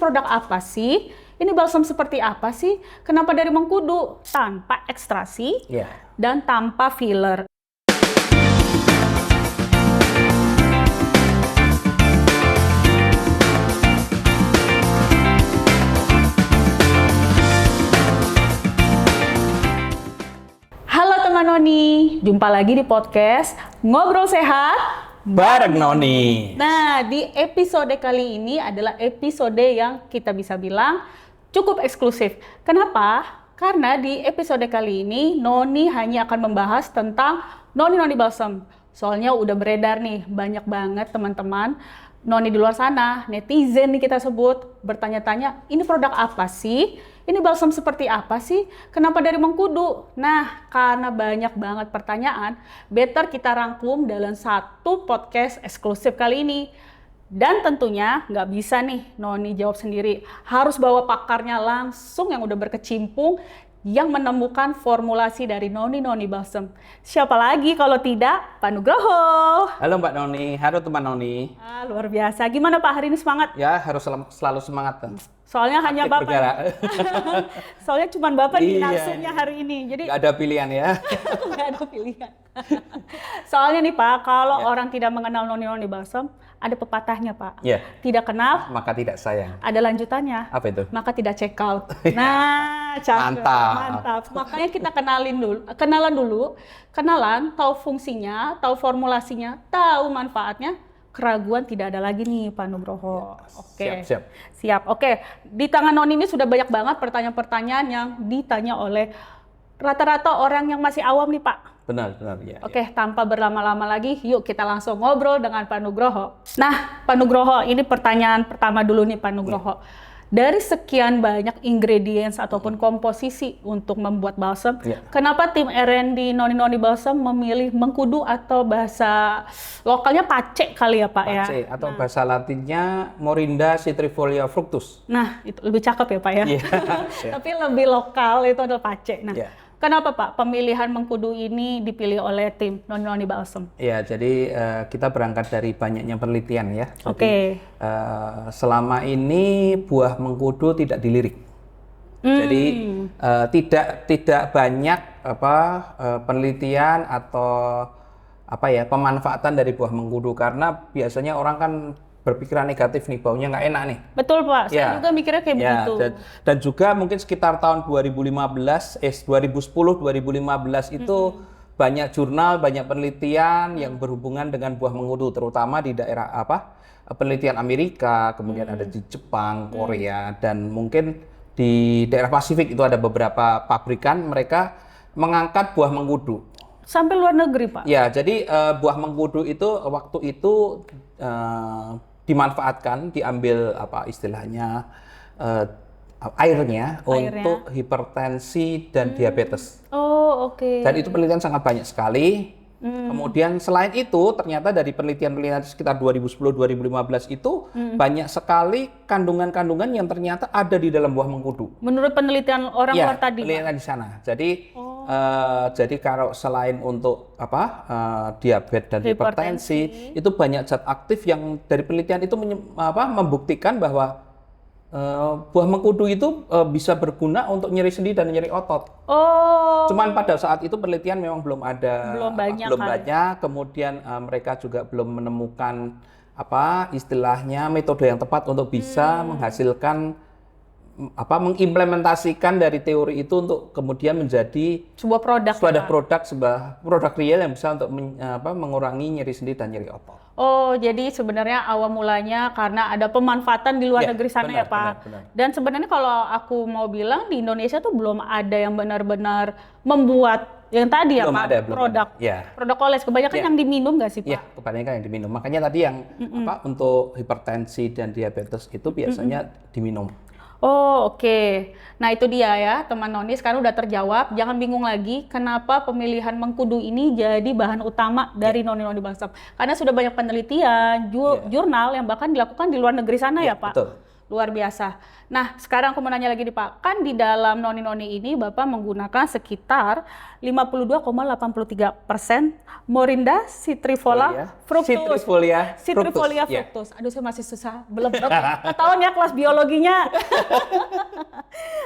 produk apa sih? Ini balsam seperti apa sih? Kenapa dari mengkudu? Tanpa ekstrasi dan tanpa filler. Halo teman Noni, jumpa lagi di podcast Ngobrol Sehat bareng Noni. Nah, di episode kali ini adalah episode yang kita bisa bilang cukup eksklusif. Kenapa? Karena di episode kali ini Noni hanya akan membahas tentang Noni Balsam. Soalnya udah beredar nih, banyak banget teman-teman Noni di luar sana, netizen nih kita sebut, bertanya-tanya, ini produk apa sih? Ini balsam seperti apa sih? Kenapa dari mengkudu? Nah, karena banyak banget pertanyaan, better kita rangkum dalam satu podcast eksklusif kali ini. Dan tentunya nggak bisa nih Noni jawab sendiri. Harus bawa pakarnya langsung yang udah berkecimpung, yang menemukan formulasi dari Noni Balsam. Siapa lagi kalau tidak Pak Nugroho. Halo Mbak Noni, halo teman Noni. Luar biasa. Gimana Pak hari ini semangat? Ya harus selalu semangat. Soalnya hanya Bapak. Soalnya cuma Bapak di nafsunya hari ini. Jadi nggak ada pilihan ya. Nggak ada pilihan. Soalnya nih Pak, kalau orang tidak mengenal Noni Balsam, ada pepatahnya Pak. Tidak kenal maka tidak sayang. Ada lanjutannya. Apa itu? Maka tidak check out. Nah, mantap. Makanya kita kenalan, tahu fungsinya, tahu formulasinya, tahu manfaatnya. Keraguan tidak ada lagi nih Pak Nugroho. Oke. Siap. Oke. Di tangan Noni ini sudah banyak banget pertanyaan-pertanyaan yang ditanya oleh rata-rata orang yang masih awam nih Pak. Benar ya. Oke, tanpa berlama-lama lagi, yuk kita langsung ngobrol dengan Pak Nugroho. Nah, Pak Nugroho, ini pertanyaan pertama dulu nih Pak Nugroho. Dari sekian banyak ingredients ataupun komposisi untuk membuat balsam, kenapa tim R&D Noni Balsam memilih mengkudu atau bahasa lokalnya pace kali ya Pak ya? Pace atau bahasa latinnya Morinda citrifolia fructus. Nah, itu lebih cakep ya Pak ya? Tapi lebih lokal itu adalah pace. Nah, kenapa Pak pemilihan mengkudu ini dipilih oleh tim Noni Balsam? Ya, jadi kita berangkat dari banyaknya penelitian ya. Jadi, selama ini buah mengkudu tidak dilirik. Jadi tidak banyak penelitian atau pemanfaatan dari buah mengkudu, karena biasanya orang kan berpikiran negatif nih, baunya nggak enak nih. Betul Pak, saya juga mikirnya kayak begitu. Dan juga mungkin sekitar tahun 2010-2015 itu banyak jurnal, banyak penelitian yang berhubungan dengan buah mengkudu, terutama di daerah penelitian Amerika, kemudian ada di Jepang, Korea, dan mungkin di daerah Pasifik itu ada beberapa pabrikan mereka mengangkat buah mengkudu. Sampai luar negeri Pak? Ya, jadi buah mengkudu itu waktu itu dimanfaatkan, diambil istilahnya airnya untuk hipertensi dan diabetes. Dan itu penelitian sangat banyak sekali. Kemudian selain itu ternyata dari penelitian sekitar 2010-2015 itu banyak sekali kandungan-kandungan yang ternyata ada di dalam buah mengkudu. Menurut penelitian orang luar tadi? Penelitian di sana. Jadi kalau selain untuk diabetes dan hipertensi, itu banyak zat aktif yang dari penelitian itu membuktikan bahwa buah mengkudu itu bisa berguna untuk nyeri sendi dan nyeri otot. Cuman pada saat itu penelitian memang belum banyak. Kemudian mereka juga belum menemukan istilahnya metode yang tepat untuk bisa menghasilkan mengimplementasikan dari teori itu untuk kemudian menjadi sebuah produk real yang bisa untuk mengurangi nyeri sendi dan nyeri otot. Jadi sebenarnya awal mulanya karena ada pemanfaatan di luar negeri sana ya Pak. Benar. Dan sebenarnya kalau aku mau bilang di Indonesia tuh belum ada yang benar-benar membuat yang tadi ya Pak, produk oles. Kebanyakan yang diminum nggak sih Pak? Iya, kebanyakan yang diminum. Makanya tadi yang untuk hipertensi dan diabetes itu biasanya diminum. Oke. Nah itu dia ya teman Noni, sekarang udah terjawab. Jangan bingung lagi kenapa pemilihan mengkudu ini jadi bahan utama dari Noni Balsam. Karena sudah banyak penelitian, jurnal yang bahkan dilakukan di luar negeri sana ya Pak. Betul. luar biasa. Nah, sekarang aku mau nanya lagi nih Pak, kan di dalam noni-noni ini Bapak menggunakan sekitar 52,83% Morinda citrifolia fructus. Citrifolia fructus. Aduh, saya masih susah, belum ketahuan ya kelas biologinya.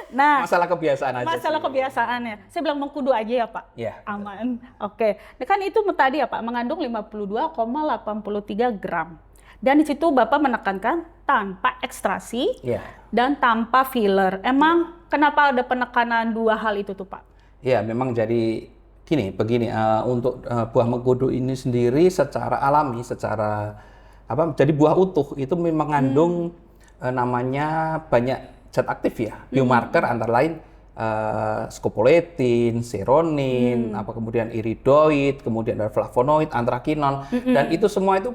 Nah, masalah kebiasaan aja. Masalah kebiasaannya. Saya bilang mengkudu aja ya Pak. Ya. Aman. Oke. Nah, kan itu tadi ya Pak, mengandung 52,83 gram. Dan di situ Bapak menekankan tanpa ekstrasi dan tanpa filler. Emang kenapa ada penekanan dua hal itu tuh Pak? Ya, memang jadi begini, untuk buah mengkudu ini sendiri secara alami, jadi buah utuh itu memang mengandung namanya banyak zat aktif ya, biomarker antara lain scopoletin, seronin, kemudian iridoid, kemudian ada flavonoid, anthraquinone, dan itu semua itu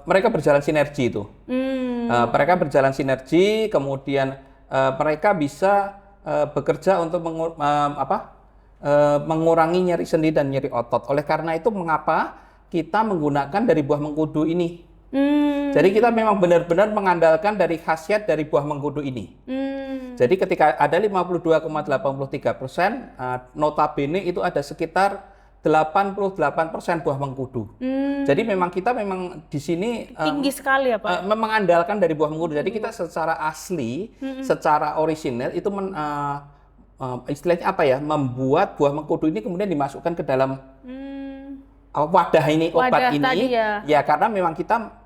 mereka berjalan sinergi itu. Mereka berjalan sinergi, kemudian mereka bisa bekerja untuk mengurangi nyeri sendi dan nyeri otot. Oleh karena itu mengapa kita menggunakan dari buah mengkudu ini. Jadi kita memang benar-benar mengandalkan dari khasiat dari buah mengkudu ini. Jadi ketika ada 52,83%, notabene itu ada sekitar 88% buah mengkudu. Jadi kita memang di sini tinggi sekali ya Pak. Mengandalkan dari buah mengkudu. Jadi kita secara asli, secara orisinal itu istilahnya membuat buah mengkudu ini kemudian dimasukkan ke dalam wadah ini, obat ini. Ya karena memang kita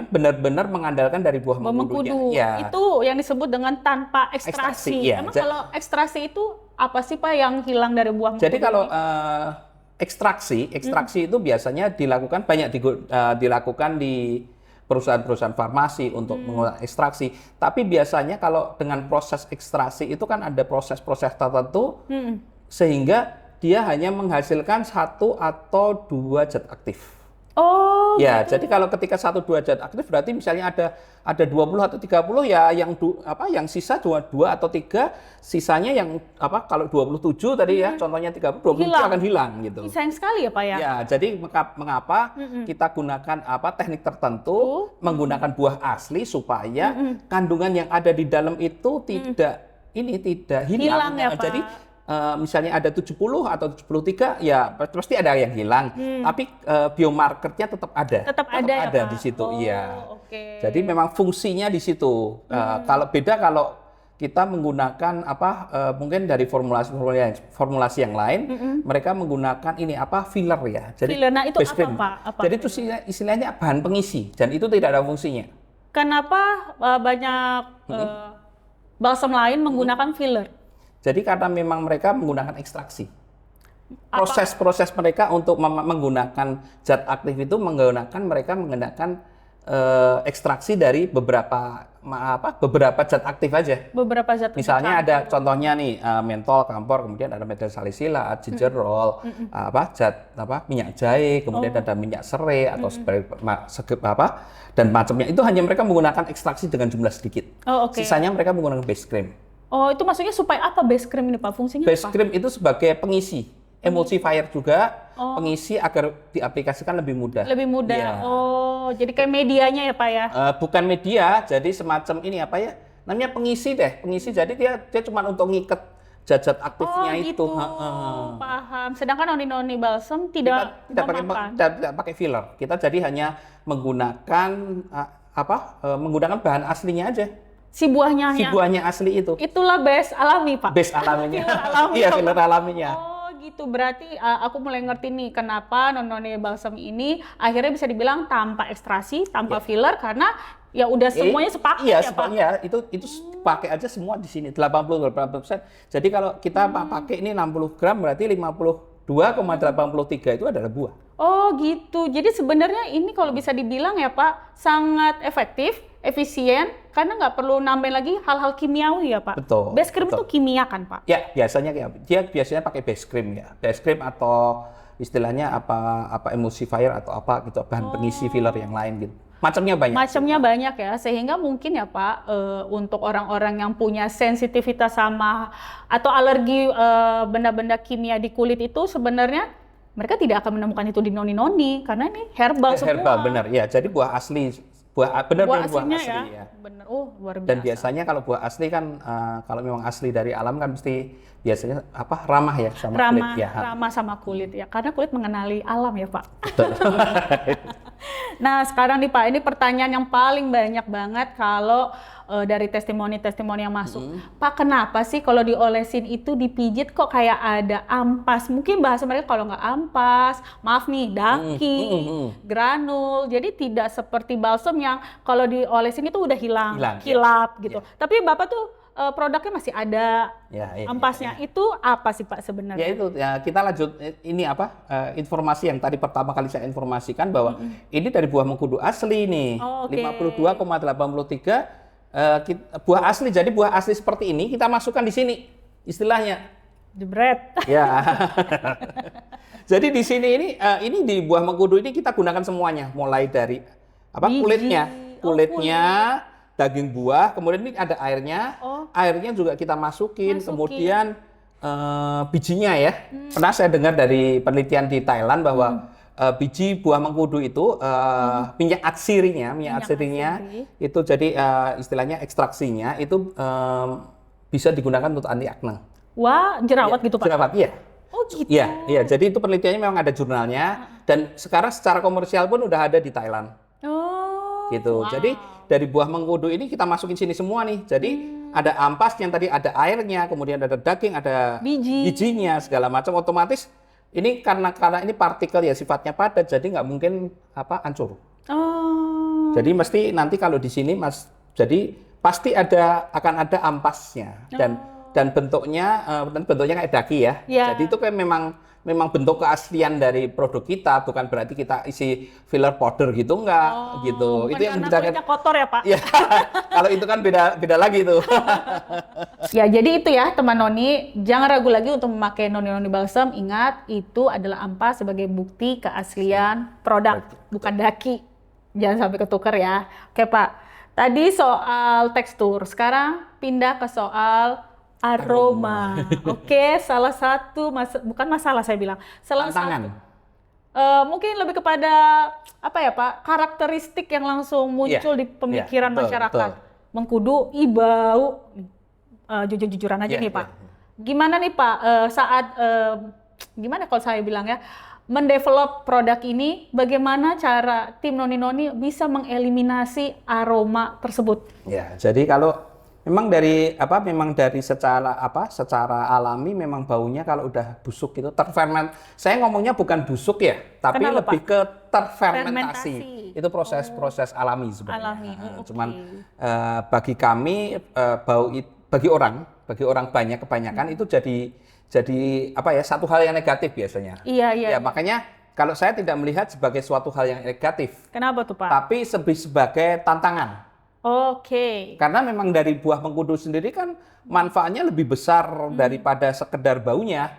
benar-benar mengandalkan dari buah mengkudunya. Ya. Itu yang disebut dengan tanpa ekstrasi. Ya. Emang kalau ekstrasi itu apa sih Pak yang hilang dari buah mengkudu? Jadi kalau ekstraksi itu biasanya dilakukan di perusahaan-perusahaan farmasi untuk menggunakan ekstraksi. Tapi biasanya kalau dengan proses ekstraksi itu kan ada proses-proses tertentu sehingga dia hanya menghasilkan 1 atau 2 zat aktif. Oh. Ya, gitu. Jadi kalau ketika 1-2 zat aktif berarti misalnya ada 20 atau 30 ya yang sisa 2 atau 3, sisanya yang kalau 27 tadi ya contohnya 30, 27 akan hilang gitu. Sayang sekali ya Pak ya. Ya, jadi mengapa kita gunakan teknik tertentu menggunakan buah asli supaya kandungan yang ada di dalam itu tidak hilang ya Pak. Jadi misalnya ada 70 atau 73 ya pasti ada yang hilang, tapi biomarkernya tetap ada ya, di situ. Iya. Okay. Jadi memang fungsinya di situ. Kalau kita menggunakan mungkin dari formulasi yang lain, mereka menggunakan filler ya. Jadi filler, nah itu apa? Jadi itu istilahnya bahan pengisi dan itu tidak ada fungsinya. Kenapa banyak balsam lain menggunakan filler? Jadi karena memang mereka menggunakan ekstraksi. Proses mereka untuk menggunakan zat aktif itu mereka menggunakan ekstraksi dari beberapa zat aktif aja. Beberapa zat. Misalnya ada contohnya nih mentol, kampor, kemudian ada methyl salicylate, gingerol, minyak jahe, kemudian ada minyak serai atau dan macamnya. Itu hanya mereka menggunakan ekstraksi dengan jumlah sedikit. Sisanya mereka menggunakan base cream. Oh, itu maksudnya supaya apa base cream ini Pak? Fungsinya base cream itu sebagai pengisi, emulsifier juga, pengisi agar diaplikasikan lebih mudah. Lebih mudah. Ya. Oh, jadi kayak medianya ya Pak ya? Bukan media, jadi semacam ini namanya pengisi deh. Pengisi jadi dia cuma untuk ngikat zat-zat aktifnya itu. Paham. Sedangkan noni balsam tidak pakai filler. Kita jadi hanya menggunakan menggunakan bahan aslinya aja. Si buahnya asli itu. Itulah base alami Pak. Base alaminya. Iya, filler alaminya. Oh gitu, berarti aku mulai ngerti nih kenapa noni balsam ini akhirnya bisa dibilang tanpa ekstrasi, tanpa filler karena ya udah semuanya sepaket ya Pak. Iya, itu pakai aja semua di sini 80%. Jadi kalau kita pakai ini 60 gram berarti 52,83 itu adalah buah. Oh gitu. Jadi sebenarnya ini kalau bisa dibilang ya Pak sangat efektif, efisien karena nggak perlu nambahin lagi hal-hal kimiawi ya Pak. Betul. Base cream itu kimia kan Pak? Ya biasanya dia biasanya pakai base cream ya. Base cream atau istilahnya emulsifier atau gitu bahan pengisi filler yang lain gitu. Macamnya banyak ya, sehingga mungkin ya Pak untuk orang-orang yang punya sensitivitas sama atau alergi benda-benda kimia di kulit itu sebenarnya mereka tidak akan menemukan itu di noni-noni karena ini herbal semua. Herbal benar ya. Jadi buah benar-benar buah aslinya asli ya. ya. Bener. Oh, luar biasa. Dan biasanya kalau buah asli kan kalau memang asli dari alam kan mesti biasanya ramah ya sama kulit ya. Ramah sama kulit ya. Karena kulit mengenali alam ya, Pak. Betul. Nah, sekarang nih Pak, ini pertanyaan yang paling banyak banget kalau dari testimoni-testimoni yang masuk. Pak, kenapa sih kalau diolesin itu dipijit kok kayak ada ampas? Mungkin bahasa mereka kalau nggak ampas, maaf nih, daki, granul. Jadi tidak seperti balsam yang kalau diolesin itu udah hilang kilap gitu. Tapi Bapak tuh produknya masih ada ampasnya. Itu apa sih Pak sebenarnya? Ya itu ya, kita lanjut ini informasi yang tadi pertama kali saya informasikan bahwa ini dari buah mengkudu asli nih. 52,83 buah asli. Jadi buah asli seperti ini kita masukkan di sini istilahnya. Jebret. Ya. Jadi di sini ini di buah mengkudu ini kita gunakan semuanya, mulai dari kulitnya, daging buah, kemudian ini ada airnya, airnya juga kita masukin. Kemudian bijinya ya. Pernah saya dengar dari penelitian di Thailand bahwa biji buah mengkudu itu minyak atsirinya itu jadi istilahnya ekstraksinya itu bisa digunakan untuk anti akne. Wah, jerawat gitu Pak? Jerawat, iya. Oh gitu? Iya. Jadi itu penelitiannya memang ada jurnalnya dan sekarang secara komersial pun udah ada di Thailand. Oh. Gitu. Wow. Jadi dari buah mengkudu ini kita masukin sini semua nih. Jadi ada ampas yang tadi ada airnya, kemudian ada daging, ada bijinya segala macam. Otomatis ini karena ini partikel ya sifatnya padat, jadi nggak mungkin hancur. Oh. Jadi mesti nanti kalau di sini jadi pasti akan ada ampasnya dan bentuknya kayak daki ya. Jadi itu kan memang bentuk keaslian dari produk kita, bukan berarti kita isi filler powder gitu enggak gitu. Itu yang kulitnya kotor ya Pak? Ya, kalau itu kan beda lagi tuh. Ya, jadi itu ya teman Noni, jangan ragu lagi untuk memakai Noni Balsam. Ingat, itu adalah ampas sebagai bukti keaslian produk, bukan daki. Jangan sampai ketukar ya. Oke Pak, tadi soal tekstur, sekarang pindah ke soal aroma. Oke, salah satu bukan masalah saya bilang, salah satu mungkin lebih kepada apa ya Pak, karakteristik yang langsung muncul di pemikiran masyarakat. Mengkudu, bau. Jujur-jujuran aja nih Pak. Gimana nih Pak gimana kalau saya bilang ya, mendevelop produk ini, bagaimana cara tim Noni bisa mengeliminasi aroma tersebut? Ya, jadi kalau memang dari secara alami memang baunya kalau udah busuk itu terferment. Saya ngomongnya bukan busuk ya, tapi lebih ke terfermentasi. Itu proses alami sebenarnya. Cuman bagi kami bagi orang kebanyakan itu jadi satu hal yang negatif biasanya. Iya. Makanya kalau saya tidak melihat sebagai suatu hal yang negatif. Kenapa tuh Pak? Tapi sebagai tantangan. Oke. Karena memang dari buah mengkudu sendiri kan manfaatnya lebih besar daripada sekedar baunya.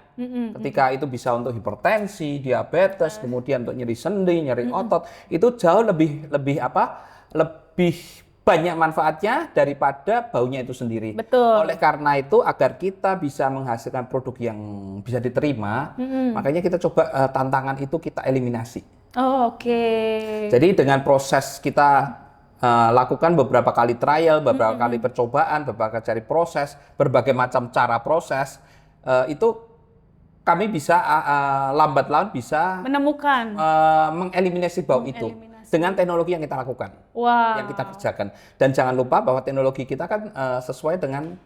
Ketika itu bisa untuk hipertensi, diabetes, kemudian untuk nyeri sendi, nyeri otot, itu jauh lebih banyak manfaatnya daripada baunya itu sendiri. Betul. Oleh karena itu agar kita bisa menghasilkan produk yang bisa diterima, makanya kita coba tantangan itu kita eliminasi. Oke. Jadi dengan proses kita lakukan beberapa kali trial, beberapa kali percobaan, beberapa kali proses, berbagai macam cara proses, itu kami bisa lambat laun bisa menemukan, mengeliminasi bau itu dengan teknologi yang kita lakukan, yang kita kerjakan. Dan jangan lupa bahwa teknologi kita kan sesuai dengan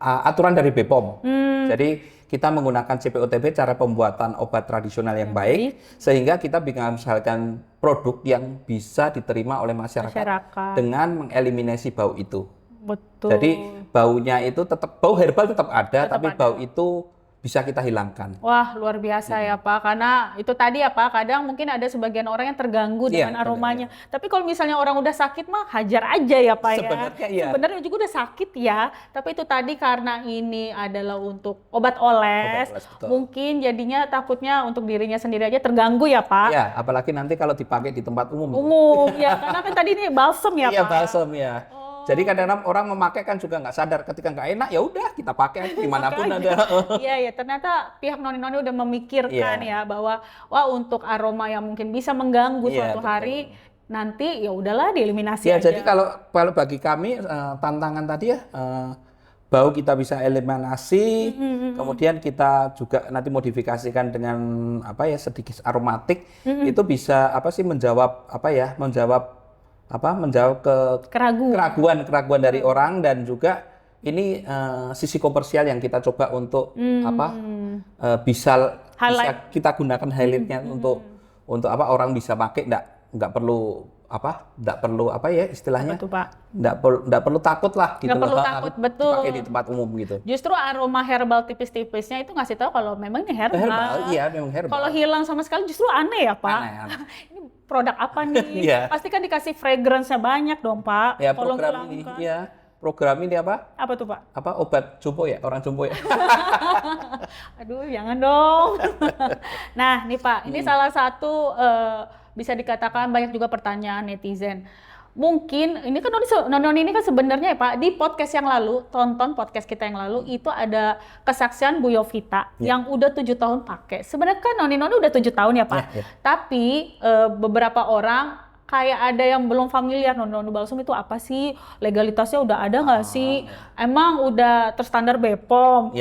aturan dari BPOM. Jadi kita menggunakan CPOTB, cara pembuatan obat tradisional yang baik, sehingga kita bisa menghasilkan produk yang bisa diterima oleh masyarakat dengan mengeliminasi bau itu. Betul. Jadi baunya itu bau herbal tetap ada, tapi bau itu bisa kita hilangkan. Wah, luar biasa ya Pak, karena itu tadi ya Pak, kadang mungkin ada sebagian orang yang terganggu dengan aromanya. Tapi kalau misalnya orang udah sakit mah hajar aja ya Pak ya. Sebenarnya juga udah sakit ya, tapi itu tadi karena ini adalah untuk obat oles mungkin jadinya takutnya untuk dirinya sendiri aja terganggu ya Pak. Iya, apalagi nanti kalau dipakai di tempat umum. Ya, karena kan tadi ini balsam ya Pak. Iya, balsam ya. Jadi kadang-kadang orang memakai kan juga nggak sadar, ketika nggak enak ya udah kita pakai dimanapun ada. Iya, ternyata pihak Noni udah memikirkan ya bahwa untuk aroma yang mungkin bisa mengganggu suatu hari nanti ya udahlah dieliminasi Ya, aja. jadi kalau bagi kami tantangan tadi ya bau kita bisa eliminasi, kemudian kita juga nanti modifikasikan dengan apa ya sedikit aromatik, itu bisa apa sih menjawab ke keraguan dari orang dan juga ini sisi komersial yang kita coba untuk bisa kita gunakan highlightnya untuk apa orang bisa pakai nggak perlu istilahnya Betul, Pak. nggak perlu takut lah gitu Nggak perlu loh, takut, betul. dipakai di tempat umum gitu. Justru aroma herbal tipis-tipisnya itu ngasih tahu kalau memang ini herbal. Iya, memang herbal. Kalau hilang sama sekali justru aneh ya, Pak. Aneh. Ini produk apa nih? Iya. Pasti kan dikasih fragrance-nya banyak dong, Pak. Ya Tolong program ini, hilangkan. ya program ini apa? Apa tuh, Pak? Apa obat jumbo ya, orang jumbo ya. Aduh, jangan dong. Nah, nih Pak, ini salah satu bisa dikatakan banyak juga pertanyaan netizen. Mungkin ini kan Noni ini kan sebenarnya ya Pak, di podcast yang lalu, tonton podcast kita yang lalu itu ada kesaksian Bu Yovita yang udah 7 tahun pakai. Sebenarnya kan Noni udah 7 tahun ya Pak. Tapi beberapa orang kayak ada yang belum familiar noni balsam itu apa sih, legalitasnya udah ada nggak sih, emang udah terstandar BPOM.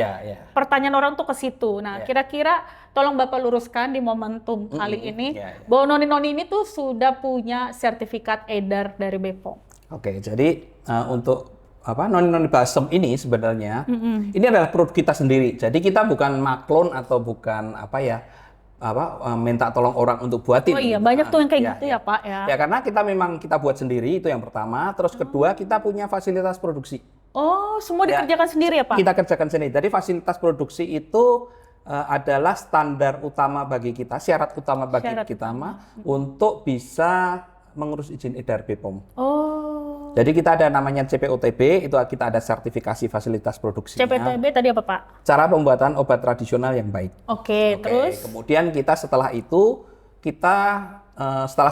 Pertanyaan orang tuh ke situ. Nah kira-kira tolong Bapak luruskan di momentum kali ini bahwa noni ini tuh sudah punya sertifikat edar dari BPOM. Oke, jadi untuk apa noni balsam ini sebenarnya ini adalah produk kita sendiri. Jadi kita bukan maklon atau bukan minta tolong orang untuk buatin. Oh iya, banyak tuh yang kayak gitu ya Pak ya. Ya karena kita buat sendiri itu yang pertama. Terus kedua kita punya fasilitas produksi. Oh, semua dikerjakan sendiri ya Pak? Kita kerjakan sendiri. Jadi fasilitas produksi itu adalah standar utama bagi kita, syarat utama bagi kita untuk bisa mengurus izin edar BPOM. Jadi kita ada namanya CPOTB, itu kita ada sertifikasi fasilitas produksinya. CPOTB tadi apa Pak? Cara pembuatan obat tradisional yang baik. Oke, terus? Kemudian kita setelah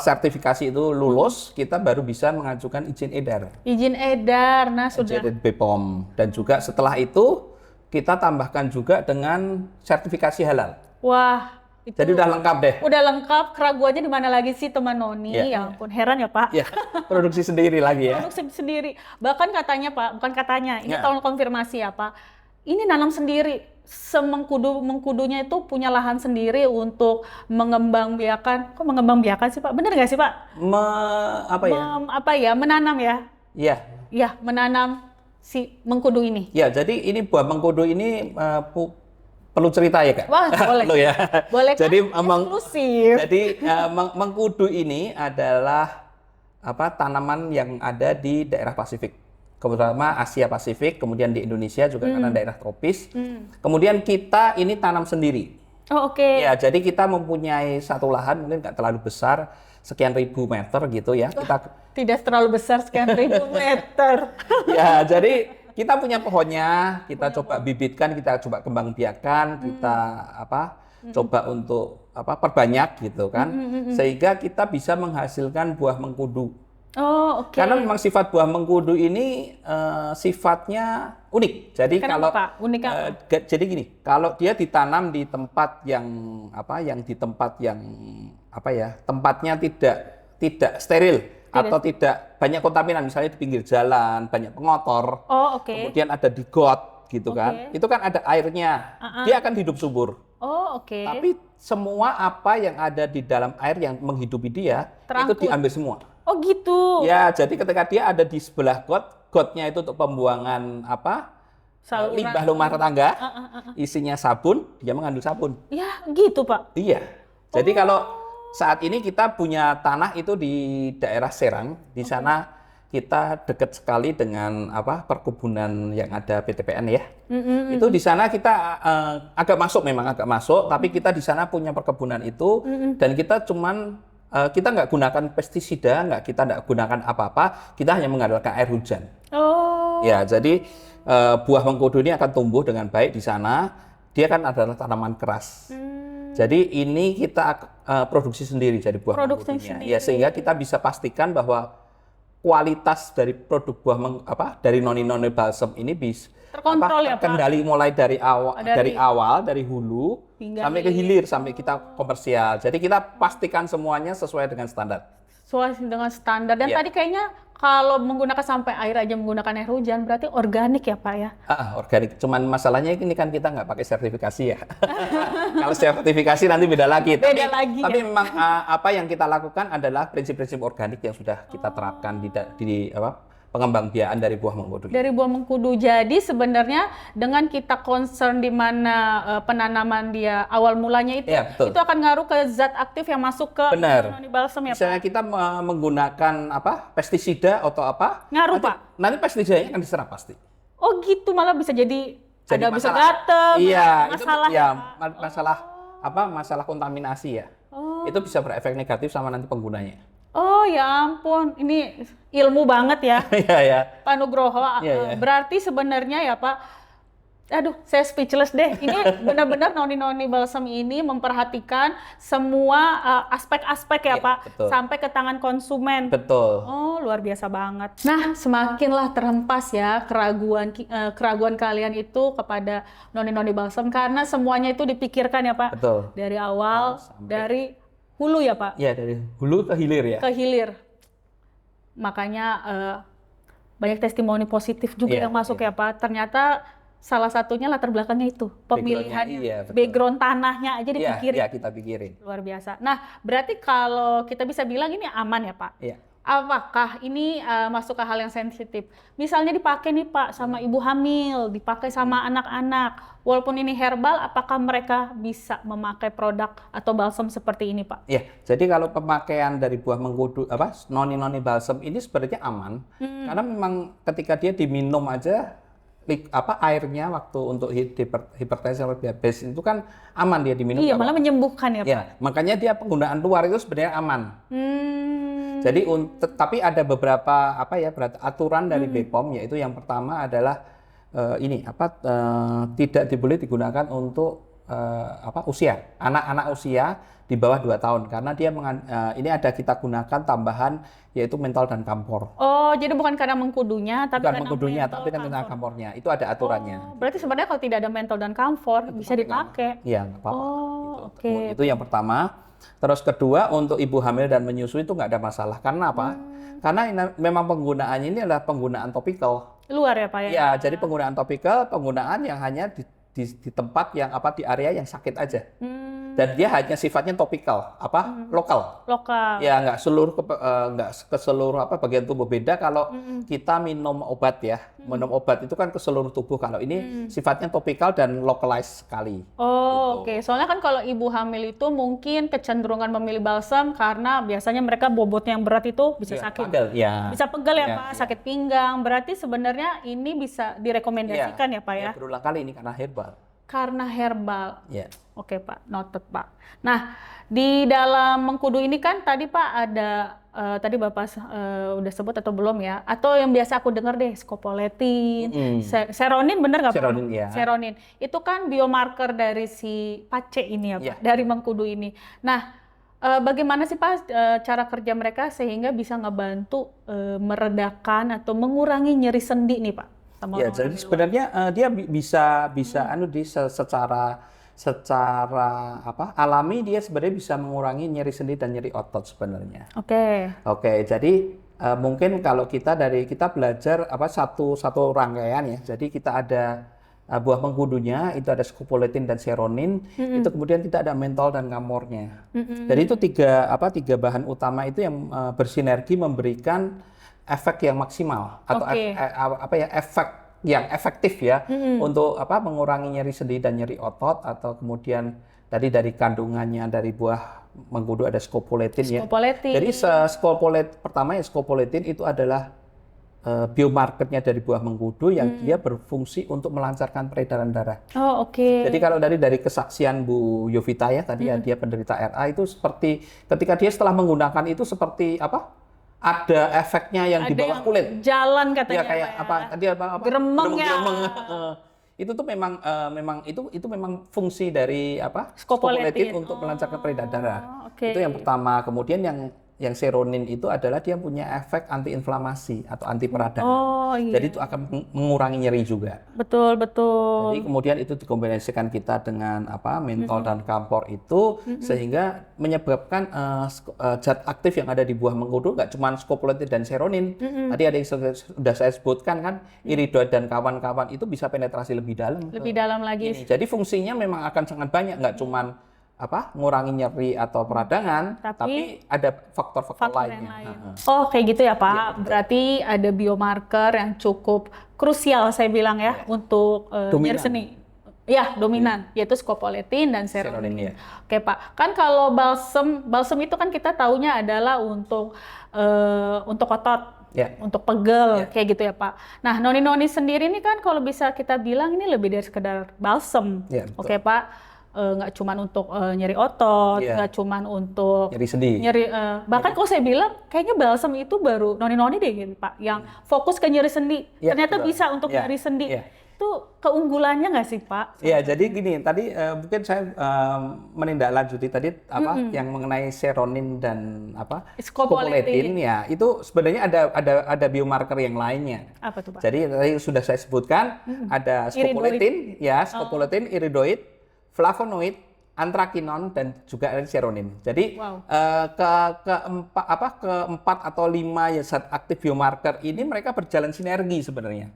sertifikasi itu lulus, kita baru bisa mengajukan izin edar. Izin edar, nah sudah. Izin BPOM. Dan juga setelah itu kita tambahkan juga dengan sertifikasi halal. Wah. Jadi udah lengkap deh. Udah lengkap, keraguannya di mana lagi sih teman Noni? Ya ampun, heran ya Pak. Ya, produksi sendiri lagi ya. Produksi sendiri. Bahkan katanya Pak, bukan katanya, ini tolong konfirmasi ya Pak. Ini nanam sendiri, mengkudunya itu punya lahan sendiri untuk mengembangbiakan. Kok mengembangbiakan sih Pak? Bener nggak sih Pak? Menanam ya? Iya. Iya, menanam si mengkudu ini. Ya, jadi ini buah mengkudu ini perlu cerita ya Kak? Wah, boleh. Ya. Boleh kan? Jadi eksklusif. Jadi mengkudu ini adalah tanaman yang ada di daerah Pasifik, terutama Asia Pasifik, kemudian di Indonesia juga karena daerah tropis. Kemudian kita ini tanam sendiri. Oh, oke. Ya, jadi kita mempunyai satu lahan mungkin nggak terlalu besar, sekian ribu meter gitu ya. Tidak terlalu besar sekian ribu meter. Ya, jadi kita punya pohonnya, kita coba bibitkan, kita coba kembang biakan, kita coba untuk perbanyak gitu kan, sehingga kita bisa menghasilkan buah mengkudu. Oh, oke. Karena memang sifat buah mengkudu ini sifatnya unik. Jadi jadi gini, kalau dia ditanam di tempat yang tempatnya tidak steril. Atau tidak banyak kontaminan, misalnya di pinggir jalan, banyak pengotor, kemudian ada di got gitu kan, itu kan ada airnya, dia akan hidup subur. Tapi semua apa yang ada di dalam air yang menghidupi dia, itu diambil semua. Oh gitu? Ya, jadi ketika dia ada di sebelah gotnya itu untuk pembuangan limbah rumah tangga, isinya sabun, dia mengambil sabun. Ya gitu Pak? Iya, jadi kalau saat ini kita punya tanah itu di daerah Serang, di sana kita dekat sekali dengan perkebunan yang ada PTPN ya. Itu di sana kita agak masuk, tapi kita di sana punya perkebunan itu dan kita kita nggak gunakan pestisida, kita nggak gunakan apa-apa, kita hanya mengandalkan air hujan. Ya, jadi buah mengkudu ini akan tumbuh dengan baik di sana. Dia kan adalah tanaman keras. Jadi ini kita produksi sendiri jadi buah mengkudunya. Ya, sehingga kita bisa pastikan bahwa kualitas dari produk buah dari noni balsam ini bisa terkontrol ya Pak. Terkendali mulai dari awal dari hulu sampai ke hilir sampai kita komersial. Jadi kita pastikan semuanya sesuai dengan standar. sesuai dengan standar. Dan Iya. tadi kayaknya kalau menggunakan sampai air aja menggunakan air hujan, berarti organik ya Pak ya? Organik. Cuman masalahnya ini kan kita nggak pakai sertifikasi ya. Kalau sertifikasi nanti beda lagi. Beda lagi Tapi ya. memang apa yang kita lakukan adalah prinsip-prinsip organik yang sudah kita terapkan di apa pengembangbiakan dari buah mengkudu. Dari buah mengkudu. Jadi sebenarnya dengan kita concern di mana penanaman dia awal mulanya itu, Iya, betul. itu akan ngaruh ke zat aktif yang masuk ke Benar. noni balsam ya Pak? Misalnya kita menggunakan apa pestisida atau apa, Ngaruh, nanti, Pak? nanti pestisidanya akan diserap pasti. Oh gitu, malah bisa jadi ada bisa masalah. gatel, Iya, masalah itu ya, ya Pak? masalah apa masalah kontaminasi ya. Oh. Itu bisa berefek negatif sama nanti penggunanya. Oh ya ampun, ini ilmu banget ya Iya ya. Pak Nugroho. Iya, iya. Berarti sebenarnya ya Pak, aduh saya speechless deh. Ini benar-benar noni-noni balsam ini memperhatikan semua aspek-aspek ya Iya, Pak, betul. sampai ke tangan konsumen. Betul. Oh, luar biasa banget. Nah, semakinlah terhempas ya keraguan kalian itu kepada noni-noni balsam karena semuanya itu dipikirkan ya Pak. Betul. Dari awal, dari hulu ya Pak, Ya dari hulu ke hilir ya. ke hilir. Makanya banyak testimoni positif juga Iya, yang masuk ya Pak. Ternyata salah satunya latar belakangnya itu, pemilihannya, iya, betul. background tanahnya aja Iya, dipikirin. iya kita pikirin. Luar biasa. Nah, berarti kalau kita bisa bilang ini aman ya Pak? Iya. Apakah ini masuk ke hal yang sensitif? Misalnya dipakai nih Pak sama ibu hamil, dipakai sama anak-anak. Walaupun ini herbal, apakah mereka bisa memakai produk atau balsam seperti ini Pak? Ya, jadi kalau pemakaian dari buah mengkudu apa noni-noni balsam ini sebenarnya aman karena memang ketika dia diminum aja airnya waktu untuk hipertensi atau diabetes itu kan aman dia diminum. Iya, nggak malah apa-apa. menyembuhkan ya Pak. Ya, makanya dia penggunaan luar itu sebenarnya aman. Jadi tapi ada beberapa apa ya aturan dari BPOM yaitu yang pertama adalah tidak boleh digunakan untuk usia anak-anak usia di bawah 2 tahun karena dia ini ada kita gunakan tambahan yaitu mentol dan kamfor. Oh, jadi bukan karena mengkudunya, tapi Bukan karena mengkudunya mentol, tapi karena kamfornya. Itu ada aturannya. Oh, berarti sebenarnya kalau tidak ada mentol dan kamfor bisa dipakai. Iya, nggak apa-apa. Oh, Gitu. oke. Itu yang pertama. Terus kedua, untuk ibu hamil dan menyusui itu nggak ada masalah. Karena apa? Karena memang penggunaannya ini adalah penggunaan topikal. Luar ya Pak ya? Ya, jadi penggunaan topikal, penggunaan yang hanya di tempat yang di area yang sakit aja. Dan dia hanya sifatnya topikal, lokal. Lokal. Ya, nggak ke seluruh bagian tubuh. Beda kalau kita minum obat ya. Minum obat itu kan ke seluruh tubuh. Kalau ini sifatnya topikal dan localized sekali. Oh, Gitu. oke. Soalnya kan kalau ibu hamil itu mungkin kecenderungan memilih balsam karena biasanya mereka bobotnya yang berat itu bisa Ya, sakit. pegel, ya. Bisa pegel ya Ya, Pak, ya. sakit pinggang. Berarti sebenarnya ini bisa direkomendasikan ya Pak ya? Berulang kali ini karena herbal. Karena herbal. Ya. Oke Pak, noted Pak. Nah, di dalam mengkudu ini kan tadi Pak ada, tadi Bapak udah sebut atau belum ya? Atau yang biasa aku dengar deh, scopoletin, seronin bener nggak Pak? Seronin, ya. Seronin. Itu kan biomarker dari si pace ini ya Pak, Ya. dari mengkudu ini. Nah, bagaimana sih Pak cara kerja mereka sehingga bisa ngebantu meredakan atau mengurangi nyeri sendi nih Pak? Sama Ya, orang-orang jadi di luar? sebenarnya dia bisa secara alami dia sebenarnya bisa mengurangi nyeri sendi dan nyeri otot sebenarnya. Oke. Oke, jadi mungkin kalau kita belajar satu rangkaian ya. Jadi kita ada buah mengkudunya, itu ada scopoletin dan seronin, itu kemudian kita ada mentol dan kamornya. Jadi itu tiga bahan utama itu yang bersinergi memberikan efek yang maksimal atau Oke. efek yang efektif ya untuk mengurangi nyeri sendi dan nyeri otot atau kemudian tadi dari kandungannya dari buah mengkudu ada scopoletin ya. Scopoletin. Jadi pertama ya scopoletin itu adalah biomarkernya dari buah mengkudu yang dia berfungsi untuk melancarkan peredaran darah. Oh, oke. Jadi kalau dari kesaksian Bu Yovita ya tadi ya dia penderita RA itu seperti ketika dia setelah menggunakan itu seperti ada efeknya yang di Ada bawah yang kulit. jalan katanya Ya kayak Pak ya. Gremeng ya. Itu tuh memang itu memang fungsi dari Scopoletin. scopoletin untuk melancarkan peredaran darah. Oke. Itu yang pertama. Kemudian yang seronin itu adalah dia punya efek antiinflamasi atau anti peradangan. Oh iya. Jadi itu akan mengurangi nyeri juga. Betul, betul. Jadi kemudian itu dikombinasikan kita dengan mentol dan kamphor itu sehingga menyebabkan zat aktif yang ada di buah mengkudu nggak cuma scopoletin dan seronin. Tadi ada yang sudah saya sebutkan kan, iridoid dan kawan-kawan itu bisa penetrasi lebih dalam. Lebih dalam lagi. Ini. Jadi fungsinya memang akan sangat banyak, nggak cuma ngurangi nyeri atau peradangan, tapi ada faktor-faktor lainnya. Oh, kayak gitu ya Pak. Berarti ada biomarker yang cukup krusial saya bilang ya untuk nyeri sendi. Ya, dominan, yaitu scopoletin dan seronin. Oke Pak, kan kalau balsem itu kan kita taunya adalah untuk otot. Untuk pegel, kayak gitu ya Pak. Nah, noni-noni sendiri ini kan kalau bisa kita bilang ini lebih dari sekedar balsem. Oke Pak. Nggak cuma untuk nyeri otot, nggak cuma untuk nyeri sendi. Bahkan kalau saya bilang kayaknya balsem itu baru noni-noni deh gitu Pak, yang fokus ke nyeri sendi. Ternyata bisa untuk nyeri sendi. Itu keunggulannya nggak sih Pak? Iya, jadi gini, tadi mungkin saya menindaklanjuti tadi yang mengenai seronin dan scopoletin ya, itu sebenarnya ada biomarker yang lainnya. Apa tuh Pak? Jadi tadi sudah saya sebutkan ada scopoletin, scopoletin, iridoid, flavonoid, anthraquinone dan juga seronin. Jadi keempat atau 5 zat aktif biomarker ini mereka berjalan sinergi sebenarnya.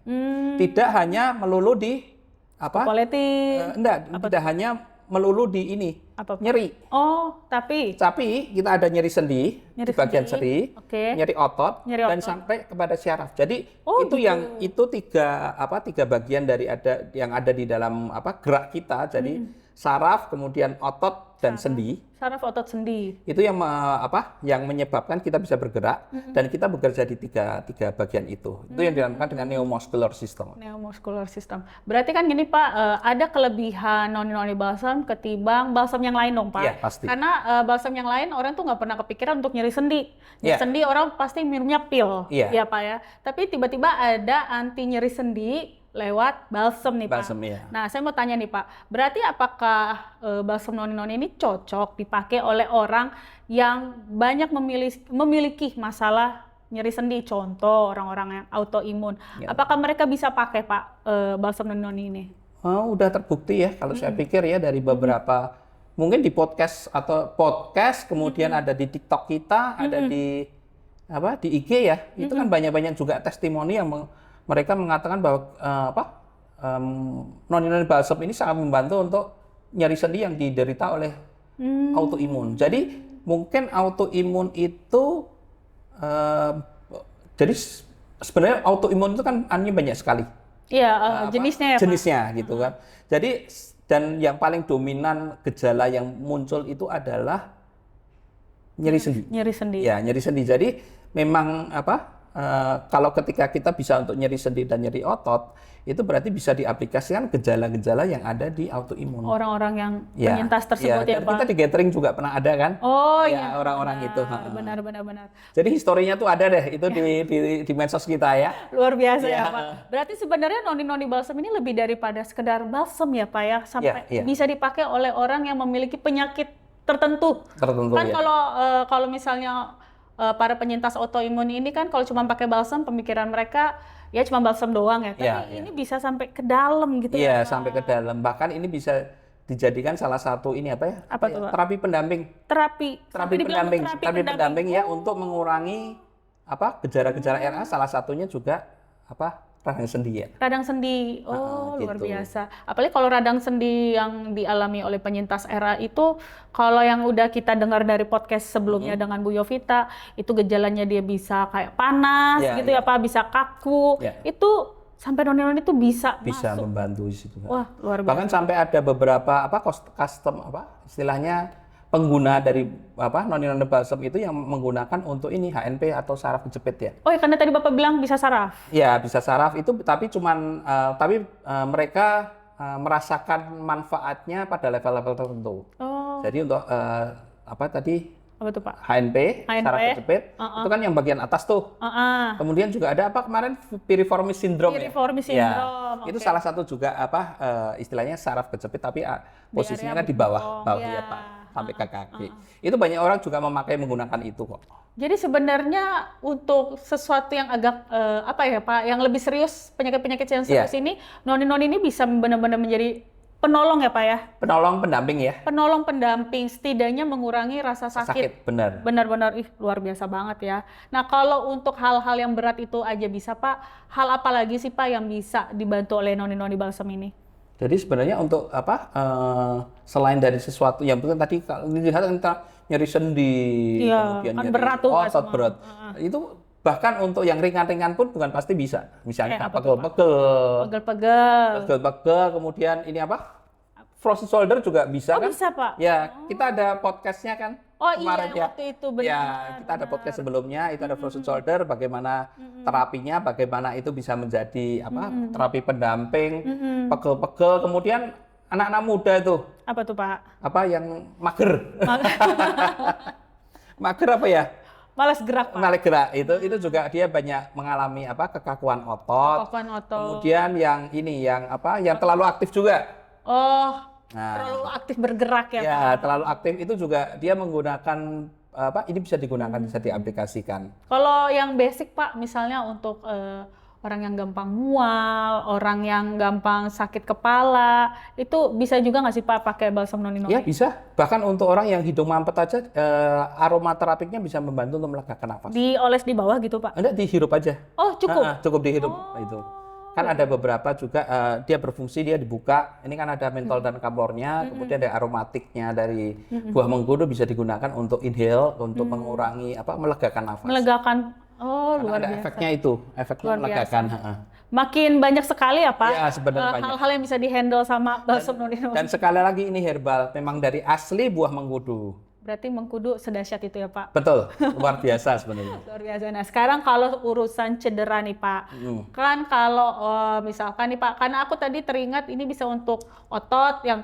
Tidak hanya melulu di scopoletin. Tidak hanya melulu di ini nyeri. Oh, tapi kita ada nyeri sendi di bagian sendi, nyeri otot, dan sampai kepada syaraf. Jadi itu tiga bagian dari yang ada di dalam gerak kita. Jadi saraf, kemudian otot dan sendi. Saraf, otot, sendi. Itu yang yang menyebabkan kita bisa bergerak dan kita bekerja di tiga bagian itu. Itu yang dinamakan dengan neuromuscular system. Neuromuscular system. Berarti kan gini Pak, ada kelebihan noni-noni balsam ketimbang balsam yang lain dong Pak. Iya, pasti. Karena balsam yang lain orang tuh nggak pernah kepikiran untuk nyeri sendi. Nyeri sendi orang pasti minumnya pil, ya Pak ya. Tapi tiba-tiba ada anti nyeri sendi lewat balsam nih Pak. Nah, saya mau tanya nih Pak, berarti apakah balsam noni-noni ini cocok dipakai oleh orang yang banyak memiliki masalah nyeri sendi, contoh orang-orang yang autoimun. Apakah mereka bisa pakai Pak balsam noni-noni ini? Udah terbukti ya, kalau saya pikir ya dari beberapa, mungkin di podcast, kemudian ada di TikTok kita, ada di IG ya, itu kan banyak-banyak juga testimoni yang mereka mengatakan bahwa noni-noni balsam ini sangat membantu untuk nyeri sendi yang diderita oleh autoimun. Jadi mungkin autoimun itu, jadi sebenarnya autoimun itu kan banyak sekali. Iya, jenisnya ya Pak? Jenisnya gitu kan. Jadi dan yang paling dominan gejala yang muncul itu adalah nyeri sendi. Nyeri sendi. Ya, nyeri sendi. Jadi memang kalau ketika kita bisa untuk nyeri sendi dan nyeri otot, itu berarti bisa diaplikasikan gejala-gejala yang ada di autoimun. Orang-orang yang penyintas tersebut ya Pak? Kita di gathering juga pernah ada kan? Oh iya. Orang-orang itu. Benar. Jadi historinya tuh ada deh, itu di medsos kita ya. Luar biasa ya Pak. Berarti sebenarnya noni-noni balsam ini lebih daripada sekedar balsam ya Pak ya? Sampai bisa dipakai oleh orang yang memiliki penyakit tertentu. Kan kalau misalnya para penyintas autoimun ini kan kalau cuma pakai balsam, pemikiran mereka ya cuma balsam doang ya. Tapi ini bisa sampai ke dalam gitu ya. Iya, sampai ke dalam. Bahkan ini bisa dijadikan salah satu terapi pendamping. Terapi pendamping ya, untuk mengurangi gejala-gejala RA, salah satunya juga radang sendi ya. Radang sendi, luar biasa. Apalagi kalau radang sendi yang dialami oleh penyintas RA itu, kalau yang udah kita dengar dari podcast sebelumnya dengan Bu Yovita, itu gejalanya dia bisa kayak panas gitu ya Pak, bisa kaku. Itu sampai noni-noni itu bisa masuk. Membantu di situ. Wah, luar biasa. Bahkan sampai ada beberapa custom istilahnya pengguna dari noni-noni balsam itu yang menggunakan untuk ini HNP atau saraf kejepit ya. Oh ya, karena tadi Bapak bilang bisa saraf. Ya, bisa saraf itu, tapi mereka merasakan manfaatnya pada level-level tertentu. Jadi untuk apa tuh Pak? HNP. Saraf kejepit, itu kan yang bagian atas tuh. Kemudian juga ada kemarin piriformis syndrome. Piriformis syndrome. Itu salah satu juga istilahnya saraf kejepit, tapi posisinya kan di bawah ya Pak. sampai ke kaki. Itu banyak orang juga menggunakan itu kok. Jadi sebenarnya untuk sesuatu yang agak apa ya Pak, yang lebih serius, penyakit-penyakit yang serius ini, noni-noni ini bisa benar-benar menjadi penolong ya Pak ya? Penolong pendamping ya. Penolong pendamping, setidaknya mengurangi rasa sakit. Benar. Benar-benar luar biasa banget ya. Nah kalau untuk hal-hal yang berat itu aja bisa Pak, hal apa lagi sih Pak yang bisa dibantu oleh noni-noni balsam ini? Jadi sebenarnya untuk apa? Selain dari sesuatu yang penting tadi kalau dilihat kita nyeri sendi, kemudian nyeri berat tuh, otot berat. Itu bahkan untuk yang ringan-ringan pun bukan pasti bisa. Misalnya pegel-pegel, kemudian ini apa? Frozen shoulder juga bisa kan? Bisa Pak. Ya, kita ada podcastnya kan? Kemarin waktu itu benar. Ya, kita ada podcast sebelumnya, itu ada frozen shoulder, bagaimana terapinya, bagaimana itu bisa menjadi apa? Terapi pendamping, pegel-pegel, kemudian anak-anak muda itu. Apa tuh Pak? Apa yang mager? Mager apa ya? Malas gerak Pak. Malas gerak itu juga dia banyak mengalami apa? Kekakuan otot. Kemudian yang ini yang apa? Yang terlalu aktif juga. Terlalu aktif bergerak ya Pak. Ya, terlalu aktif itu juga dia menggunakan apa? Ini bisa digunakan, bisa diaplikasikan. Kalau yang basic Pak, misalnya untuk orang yang gampang mual, orang yang gampang sakit kepala, itu bisa juga nggak sih Pak pakai balsam noni-noni? Ya bisa. Bahkan untuk orang yang hidung mampet aja, aromaterapiknya bisa membantu untuk melegakan nafas. Dioles di bawah gitu Pak? Enggak, dihirup aja. Oh cukup? Cukup dihirup itu. Kan ada beberapa juga dia berfungsi, dia dibuka. Ini kan ada mentol dan kamornya, kemudian ada aromatiknya dari buah mengkudu bisa digunakan untuk inhale, untuk mengurangi apa? Melegakan nafas. Melegakan. Luar ada biasa. Efeknya itu, efeknya melegakan. Makin banyak sekali ya Pak, ya, sebenarnya hal-hal yang bisa dihandle sama balsam noni-noni. Dan sekali lagi ini herbal, memang dari asli buah mengkudu. Berarti mengkudu sedahsyat itu ya Pak? Betul, luar biasa sebenarnya. Luar biasa. Nah sekarang kalau urusan cedera nih Pak, kan kalau misalkan nih Pak, karena aku tadi teringat ini bisa untuk otot yang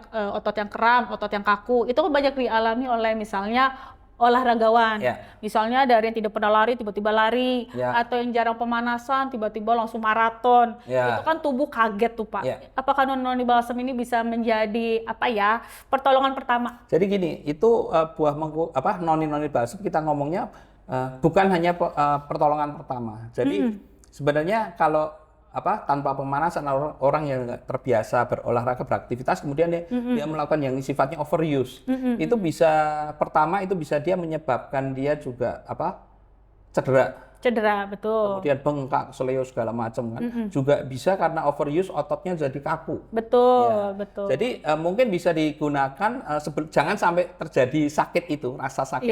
kram, otot yang kaku, itu kan banyak dialami oleh misalnya olahragawan, misalnya dari yang tidak pernah lari tiba-tiba lari, atau yang jarang pemanasan tiba-tiba langsung maraton, itu kan tubuh kaget tuh Pak. Apakah noni balsam ini bisa menjadi apa ya pertolongan pertama? Jadi gini, itu buah noni balsam kita ngomongnya bukan hanya pertolongan pertama. Jadi sebenarnya kalau tanpa pemanasan orang yang nggak terbiasa berolahraga beraktivitas kemudian dia melakukan yang sifatnya overuse itu pertama bisa dia menyebabkan dia juga cedera betul, kemudian bengkak, seleo segala macam kan, juga bisa karena overuse ototnya jadi kaku, betul. Jadi mungkin bisa digunakan jangan sampai terjadi sakit itu, rasa sakit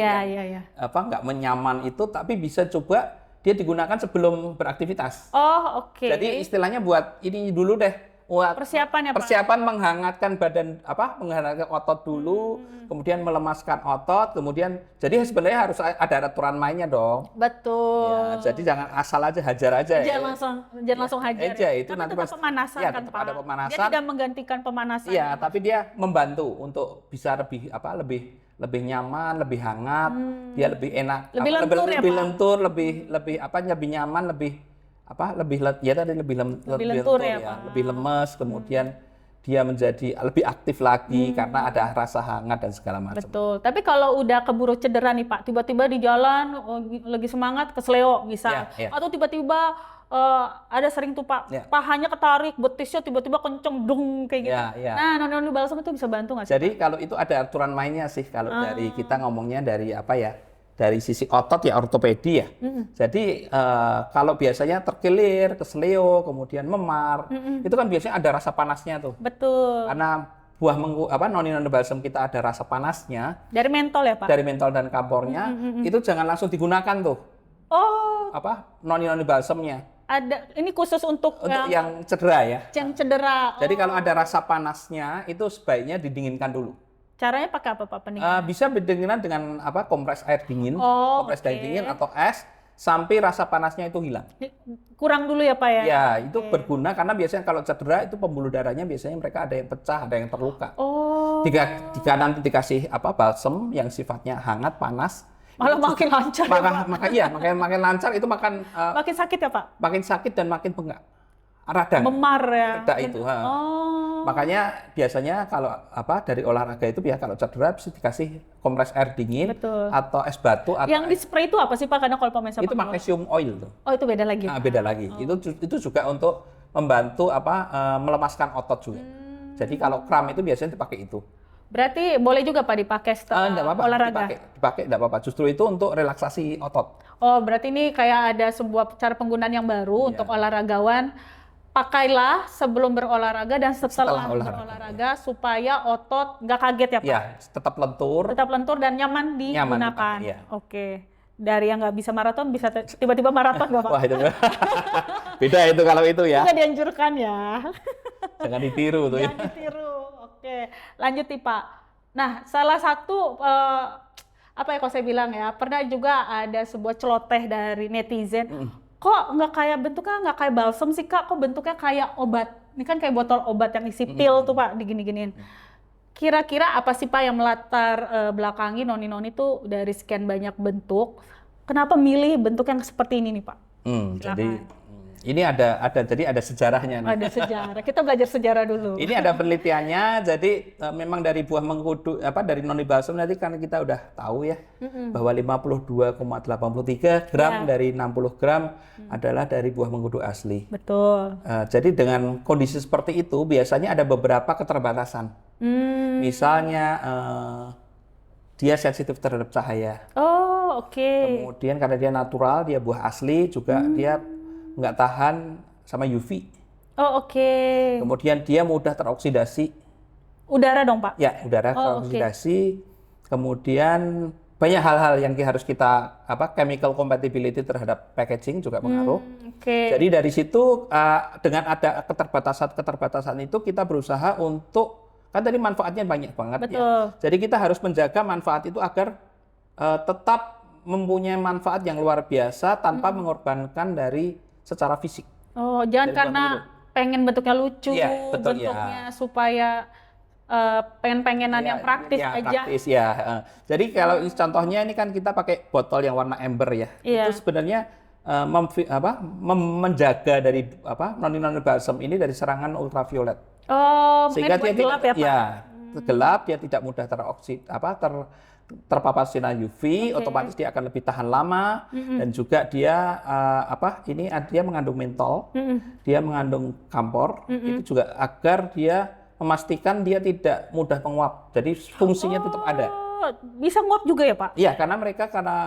nggak menyaman itu, tapi bisa coba dia digunakan sebelum beraktivitas. Oke. Jadi istilahnya buat ini dulu deh, buat persiapan ya Pak? Persiapan menghangatkan badan, menghangatkan otot dulu, kemudian melemaskan otot, kemudian jadi sebenarnya harus ada aturan mainnya dong. Betul. Ya, jadi jangan asal aja hajar aja. Jangan langsung hajar. Itu nanti tetap pemanasan kan tetap Pak? ada pemanasan. Dia tidak menggantikan pemanasan. Iya, tapi dia membantu untuk bisa lebih nyaman, lebih hangat, dia lebih enak, lebih lentur, lebih nyaman, lebih lentur ya, lebih lemes, kemudian dia menjadi lebih aktif lagi karena ada rasa hangat dan segala macam. Betul. Tapi kalau udah keburu cedera nih Pak, tiba-tiba di jalan lagi semangat kesleo bisa, atau tiba-tiba ada sering tuh Pak, pahanya ketarik, betisnya tiba-tiba kenceng dung kayak gitu. Nah, noni balsam itu bisa bantu nggak sih? Jadi kalau itu ada aturan mainnya sih, kalau dari kita ngomongnya dari dari sisi otot ya ortopedi ya. Jadi kalau biasanya terkilir, kesleo, kemudian memar, itu kan biasanya ada rasa panasnya tuh. Betul. Karena noni balsam kita ada rasa panasnya. Dari mentol ya Pak? Dari mentol dan kampornya, itu jangan langsung digunakan tuh. Noni balsamnya. Ada, ini khusus untuk yang cedera ya. Yang cedera. Jadi kalau ada rasa panasnya itu sebaiknya didinginkan dulu. Caranya pakai apa Pak pendinginan? Bisa berdinginan dengan kompres air dingin, kompres air dingin atau es sampai rasa panasnya itu hilang. Kurang dulu ya Pak ya? Ya, itu berguna karena biasanya kalau cedera itu pembuluh darahnya biasanya mereka ada yang pecah, ada yang terluka. Jika nanti dikasih balsam yang sifatnya hangat, panas, malah makin lancar. Makin lancar itu makin sakit ya Pak? Makin sakit dan makin bengkak. radang. memar ya. Reda itu. Ha. Oh. Makanya biasanya kalau dari olahraga itu ya kalau cedera bisa dikasih kompres air dingin Betul. atau es batu atau Yang di spray itu apa sih Pak? Karena kalau pemain sepak itu bola. magnesium oil tuh. Oh, itu beda lagi. Nah, beda lagi. Itu juga untuk membantu melemaskan otot juga. Jadi kalau kram itu biasanya dipakai itu. Berarti boleh juga Pak dipakai setelah Enggak apa-apa, olahraga. dipakai enggak apa-apa. Justru itu untuk relaksasi otot. Oh, berarti ini kayak ada sebuah cara penggunaan yang baru untuk olahragawan. Pakailah sebelum berolahraga dan setelah berolahraga supaya otot nggak kaget ya Pak? Ya, tetap lentur. Tetap lentur dan nyaman digunakan. dipakai, ya. Oke. Dari yang nggak bisa maraton bisa tiba-tiba maraton nggak Pak? Wah, itu beda itu kalau itu ya. Nggak dianjurkan ya. Jangan ditiru tuh ya. Jangan ditiru. Oke, lanjut nih Pak. Nah, salah satu apa ya kalau saya bilang ya, pernah juga ada sebuah celoteh dari netizen. Kok nggak kayak bentuknya nggak kayak balsam sih Kak? Kok bentuknya kayak obat? Ini kan kayak botol obat yang isi pil tuh Pak, digini-giniin. Kira-kira apa sih Pak yang melatar belakangi noni-noni tuh dari sekian banyak bentuk? Kenapa milih bentuk yang seperti ini nih Pak? Jadi ini ada sejarahnya nih. Ada sejarah. Kita belajar sejarah dulu. Ini ada penelitiannya. Jadi memang dari buah mengkudu dari noni balsam nanti kan kita udah tahu ya bahwa 52,83 gram dari 60 gram adalah dari buah mengkudu asli. Betul. Jadi dengan kondisi seperti itu biasanya ada beberapa keterbatasan. Misalnya dia sensitif terhadap cahaya. Oh, oke. Kemudian karena dia natural, dia buah asli juga dia nggak tahan sama UV. Oh, oke. Kemudian dia mudah teroksidasi. Udara dong, Pak? Ya, udara teroksidasi. Kemudian banyak hal-hal yang harus kita chemical compatibility terhadap packaging juga pengaruh. Jadi dari situ dengan ada keterbatasan itu kita berusaha untuk kan tadi manfaatnya banyak banget. Betul. Ya. Jadi kita harus menjaga manfaat itu agar tetap mempunyai manfaat yang luar biasa tanpa mengorbankan dari secara fisik. Oh, jangan karena pengen bentuknya lucu, ya, betul, bentuknya supaya pengen-pengenan yang praktis aja. Praktis ya. Jadi kalau contohnya ini kan kita pakai botol yang warna amber ya. Itu sebenarnya menjaga dari noni balsam ini dari serangan ultraviolet. Oh, sehingga dia gelap ya, Pak? Ya, gelap, dia tidak mudah terpapar sinar UV, otomatis dia akan lebih tahan lama dan juga dia dia mengandung mentol, dia mengandung kampor, itu juga agar dia memastikan dia tidak mudah menguap. Jadi fungsinya tetap ada. Bisa nguap juga ya Pak? Iya, karena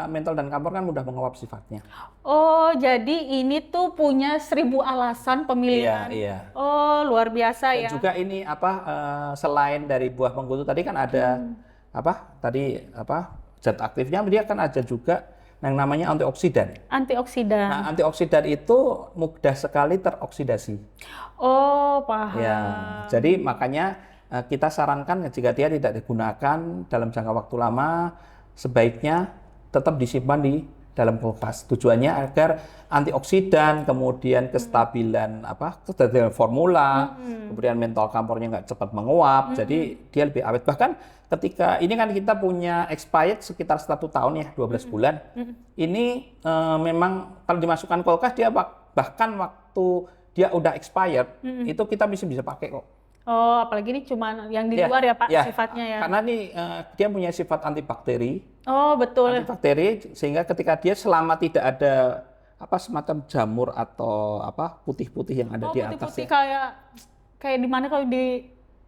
mentol dan kampor kan mudah menguap sifatnya. Oh, jadi ini tuh punya 1000 alasan pemilihan. Iya. Oh, luar biasa ya. Dan juga ini selain dari buah mengkudu tadi kan ada zat aktifnya, dia kan ada juga yang namanya antioksidan. Antioksidan. Nah, antioksidan itu mudah sekali teroksidasi. Oh, paham. Ya, jadi makanya kita sarankan jika dia tidak digunakan dalam jangka waktu lama, sebaiknya tetap disimpan di dalam kulkas. Tujuannya agar antioksidan, kemudian kestabilan kestabilan formula, kemudian mentol kampornya nggak cepat menguap, jadi dia lebih awet. Bahkan ketika ini kan kita punya expired sekitar 1 tahun ya, 12 bulan. Ini memang kalau dimasukkan kulkas dia bahkan waktu dia udah expired itu kita bisa pakai kok. Oh, apalagi ini cuma yang di luar ya Pak sifatnya ya. Karena ini dia punya sifat antibakteri. Oh, betul. Antibakteri sehingga ketika dia selama tidak ada semacam jamur atau putih-putih yang ada di atasnya. Putih-putih kayak di mana kalau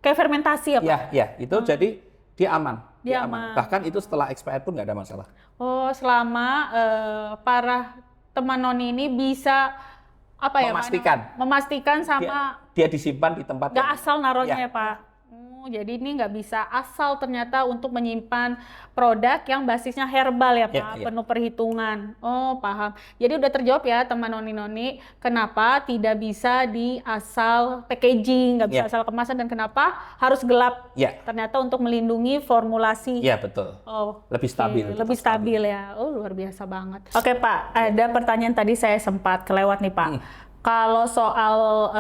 kayak fermentasi ya Pak? Ya, itu jadi dia aman. Dia aman. Bahkan itu setelah expired pun nggak ada masalah. Oh, selama para teman noni ini bisa memastikan sama dia disimpan di tempat nggak asal naruhnya ya Pak. Jadi ini nggak bisa asal ternyata untuk menyimpan produk yang basisnya herbal ya Pak, penuh perhitungan. Oh, paham. Jadi udah terjawab ya teman noni-noni kenapa tidak bisa di asal packaging, nggak bisa asal kemasan dan kenapa harus gelap. Ternyata untuk melindungi formulasi. Iya, betul. Oh, lebih stabil. Lebih stabil ya. Oh, luar biasa banget. Oke Pak, ada pertanyaan tadi saya sempat kelewat nih Pak. Kalau soal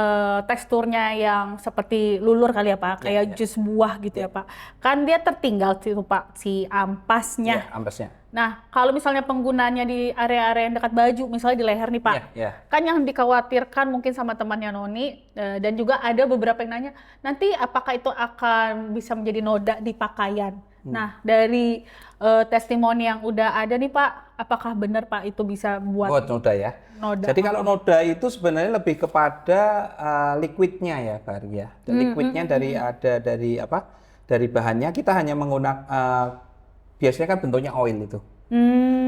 teksturnya yang seperti lulur kali ya Pak, kayak jus buah gitu ya Pak. Kan dia tertinggal situ Pak, si ampasnya. Ampasnya. Nah, kalau misalnya penggunaannya di area-area yang dekat baju, misalnya di leher nih Pak, kan yang dikhawatirkan mungkin sama temannya Noni, dan juga ada beberapa yang nanya, nanti apakah itu akan bisa menjadi noda di pakaian? Nah, dari testimoni yang udah ada nih Pak, apakah benar Pak itu bisa buat noda ya? noda? Jadi kalau noda itu sebenarnya lebih kepada liquidnya ya, Bari ya. Liquidnya dari bahannya kita hanya menggunakan biasanya kan bentuknya oil itu.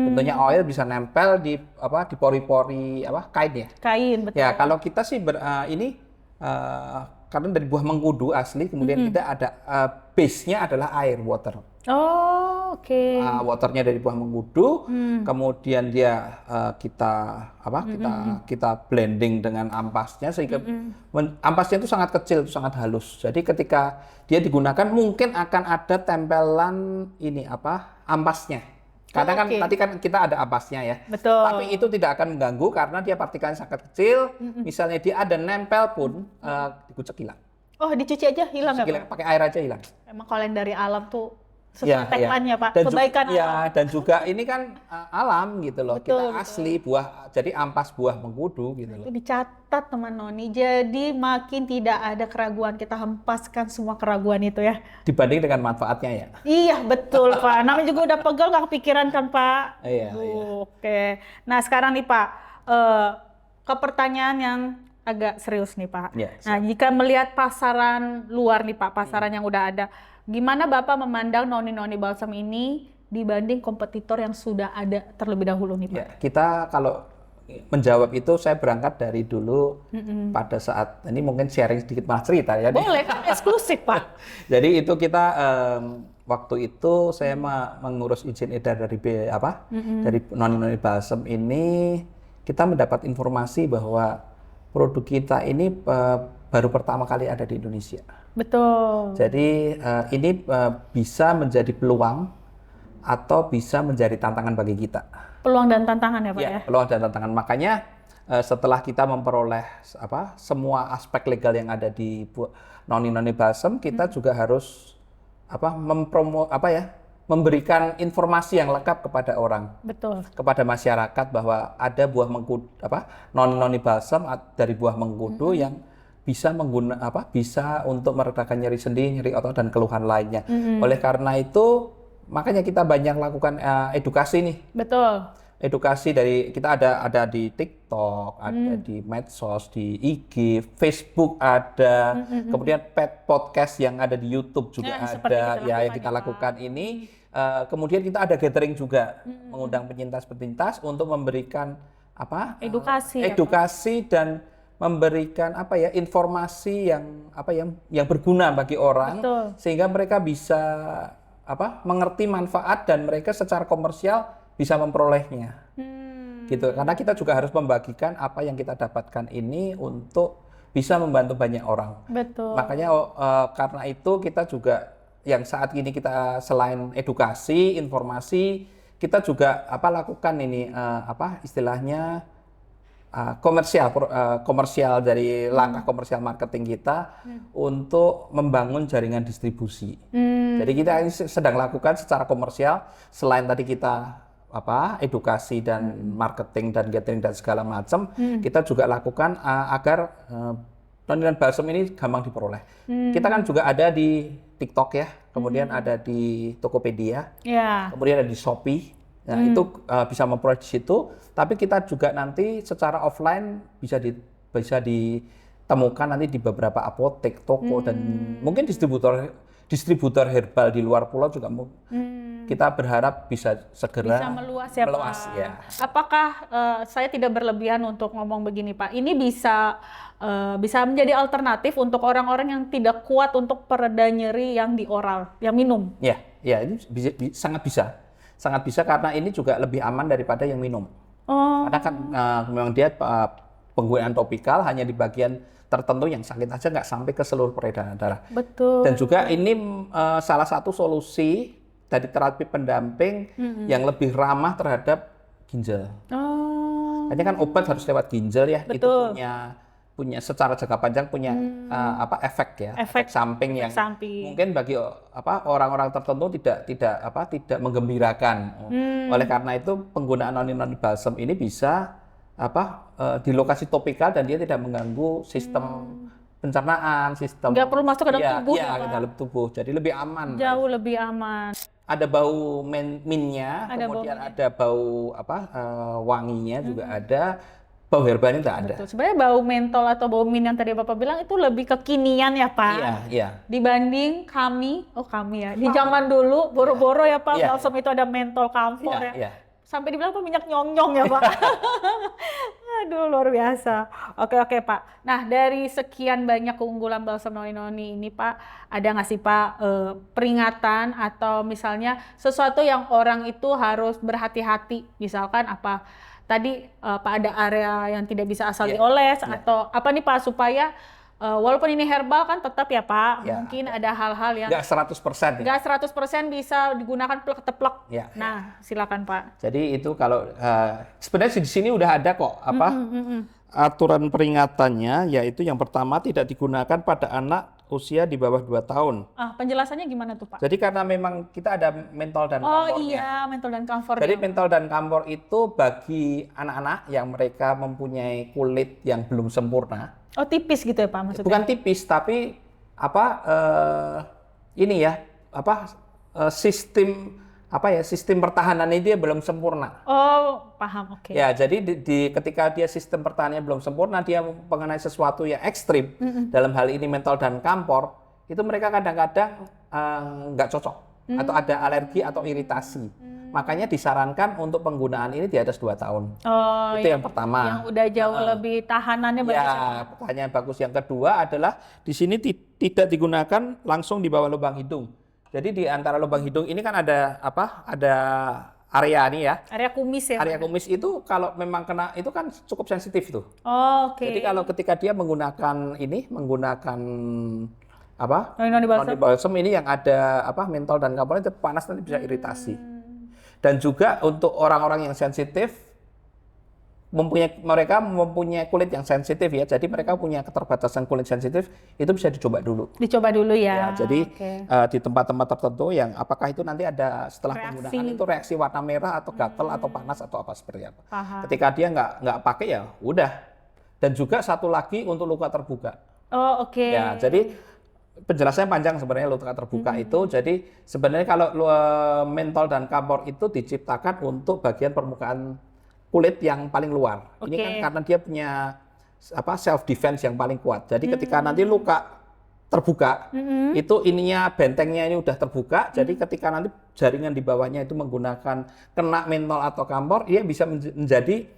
Bentuknya oil bisa nempel di pori-pori kain ya. Kain, betul. Ya, kalau kita sih karena dari buah mengkudu asli, kemudian kita ada base-nya adalah air, water. Oh, oke. Waternya dari buah mengkudu, kemudian dia kita blending dengan ampasnya sehingga ampasnya itu sangat kecil, sangat halus. Jadi ketika dia digunakan mungkin akan ada tempelan ampasnya. Karena kan tadi kan kita ada ampasnya ya. Betul. Tapi itu tidak akan mengganggu karena dia partikelnya sangat kecil. Misalnya dia ada nempel pun dikucek hilang. Oh, dicuci aja hilang ya Pak? Pakai air aja hilang. Emang kalau yang dari alam tuh tagline-nya Pak, dan kebaikan alam. Dan juga ini kan alam gitu loh. Betul, kita asli buah, jadi ampas buah mengkudu gitu loh. Itu dicatat teman Noni. Jadi makin tidak ada keraguan, kita hempaskan semua keraguan itu ya. Dibanding dengan manfaatnya ya. Iya betul Pak. Namanya juga udah pegel nggak kepikiran kan Pak. Iya. Oke. Nah sekarang nih Pak, ke pertanyaan yang agak serius nih Pak. Nah jika melihat pasaran luar nih Pak, pasaran yang udah ada, gimana Bapak memandang noni-noni balsam ini dibanding kompetitor yang sudah ada terlebih dahulu nih Pak? Ya, kita kalau menjawab itu saya berangkat dari dulu pada saat ini mungkin sharing sedikit malah cerita ya. Boleh kan, eksklusif Pak. Jadi itu kita waktu itu saya mengurus izin edar dari dari noni-noni balsam ini, kita mendapat informasi bahwa produk kita ini baru pertama kali ada di Indonesia. Betul. Jadi ini bisa menjadi peluang atau bisa menjadi tantangan bagi kita. Peluang dan tantangan ya Pak ya? Peluang dan tantangan. Makanya setelah kita memperoleh semua aspek legal yang ada di noni-noni balsam, kita juga harus memberikan informasi yang lengkap kepada orang. Betul. Kepada masyarakat bahwa ada buah mengkudu noni-noni balsam dari buah mengkudu yang bisa bisa untuk meredakan nyeri sendi, nyeri otot dan keluhan lainnya. Oleh karena itu makanya kita banyak lakukan edukasi nih. Betul. Edukasi dari kita ada di TikTok, ada di medsos, di IG, Facebook ada, kemudian podcast yang ada di YouTube juga ada ya yang kita lakukan ini. Kemudian kita ada gathering juga, mengundang penyintas-penyintas untuk memberikan edukasi dan memberikan informasi yang berguna bagi orang. Betul. Sehingga mereka bisa mengerti manfaat dan mereka secara komersial bisa memperolehnya. Gitu. Karena kita juga harus membagikan apa yang kita dapatkan ini untuk bisa membantu banyak orang. Betul. Makanya karena itu kita juga yang saat ini kita selain edukasi, informasi, kita juga lakukan ini istilahnya komersial dari langkah komersial marketing kita untuk membangun jaringan distribusi. Jadi kita ini sedang lakukan secara komersial selain tadi kita edukasi dan marketing dan gathering dan segala macam, kita juga lakukan agar noni-noni balsam ini gampang diperoleh. Kita kan juga ada di TikTok ya, kemudian ada di Tokopedia, kemudian ada di Shopee. Nah, itu bisa memperoleh di situ, tapi kita juga nanti secara offline bisa ditemukan nanti di beberapa apotek, toko dan mungkin distributor herbal di luar pulau juga kita berharap bisa segera meluas ya Pak. Ya. Apakah saya tidak berlebihan untuk ngomong begini Pak? Ini bisa menjadi alternatif untuk orang-orang yang tidak kuat untuk pereda nyeri yang di oral, yang minum. Ya, ini sangat bisa karena ini juga lebih aman daripada yang minum. Karena kan memang dia penggunaan topikal hanya di bagian tertentu yang sakit aja, nggak sampai ke seluruh peredaran darah. Betul. Dan juga ini salah satu solusi dari terapi pendamping yang lebih ramah terhadap ginjal. Hanya kan obat harus lewat ginjal ya, itu Betul. punya secara jangka panjang punya efek ya, efek samping yang mungkin bagi orang-orang tertentu tidak menggembirakan. Oleh karena itu penggunaan noni balsam ini bisa di lokasi topikal dan dia tidak mengganggu sistem pencernaan, sistem nggak perlu masuk ke dalam tubuh ya, ya, ke Pak? dalam tubuh. Jadi lebih aman. Jauh lebih aman. Ada bau minnya, Ada kemudian ada bau wanginya juga ada. Bau herbalnya nggak ada. Betul. Sebenarnya bau mentol atau bau mint yang tadi Bapak bilang itu lebih kekinian ya Pak? Iya, iya. Dibanding kami ya. Di zaman dulu boro-boro ya Pak, Iya. balsam itu ada mentol kamfor Iya, ya. iya. Sampai dibilang apa minyak nyong-nyong ya Pak. Aduh luar biasa. Oke Pak. Nah dari sekian banyak keunggulan balsam noni-noni ini Pak, ada nggak sih Pak peringatan atau misalnya sesuatu yang orang itu harus berhati-hati, misalkan apa? Tadi Pak ada area yang tidak bisa asal dioles atau apa nih Pak supaya walaupun ini herbal kan tetap ya Pak, mungkin ada hal-hal yang nggak 100% ya. nggak 100% bisa digunakan plek-teplek. Ya. Nah, silakan Pak. Jadi itu kalau sebenarnya di sini udah ada kok aturan peringatannya, yaitu yang pertama tidak digunakan pada anak usia di bawah 2 tahun. Penjelasannya gimana tuh Pak? Jadi karena memang kita ada mentol dan Oh kampornya. iya, mentol dan kamfor. Jadi mentol dan kampor itu bagi anak-anak yang mereka mempunyai kulit yang belum sempurna. Oh tipis gitu ya Pak maksudnya? Bukan tipis, tapi sistem pertahanannya dia belum sempurna. Oh paham, oke. Ya, jadi ketika dia sistem pertahanannya belum sempurna, dia mengenai sesuatu yang ekstrim. Dalam hal ini mentol dan kampor, itu mereka kadang-kadang nggak cocok atau ada alergi atau iritasi. Makanya disarankan untuk penggunaan ini di atas 2 tahun. Oh, itu yang pertama. Yang udah jauh lebih tahanannya bagus. Ya, pertanyaan bagus. Yang kedua adalah di sini tidak digunakan langsung di bawah lubang hidung. Jadi di antara lubang hidung ini kan ada Ada area nih ya. Area kumis ya. Area kumis itu kalau memang kena itu kan cukup sensitif tuh. Oh, oke. Jadi kalau ketika dia menggunakan noni balsam ini yang ada mentol dan kampor itu panas nanti bisa iritasi. Dan juga untuk orang-orang yang sensitif mereka mempunyai kulit yang sensitif ya. Jadi mereka punya keterbatasan kulit sensitif, itu bisa dicoba dulu. Dicoba dulu ya. Jadi di tempat-tempat tertentu yang apakah itu nanti ada setelah penggunaan itu reaksi warna merah atau gatal atau panas atau apa seperti apa. Paham. Ketika dia nggak pakai ya udah. Dan juga satu lagi untuk luka terbuka. Oh oke. Ya jadi penjelasannya panjang sebenarnya luka terbuka itu. Jadi sebenarnya kalau mentol dan kampor itu diciptakan untuk bagian permukaan kulit yang paling luar. Ini kan karena dia punya self defense yang paling kuat. Jadi ketika nanti luka terbuka, itu bentengnya ini udah terbuka. Jadi ketika nanti jaringan di bawahnya itu menggunakan kena mentol atau kampor, dia bisa menjadi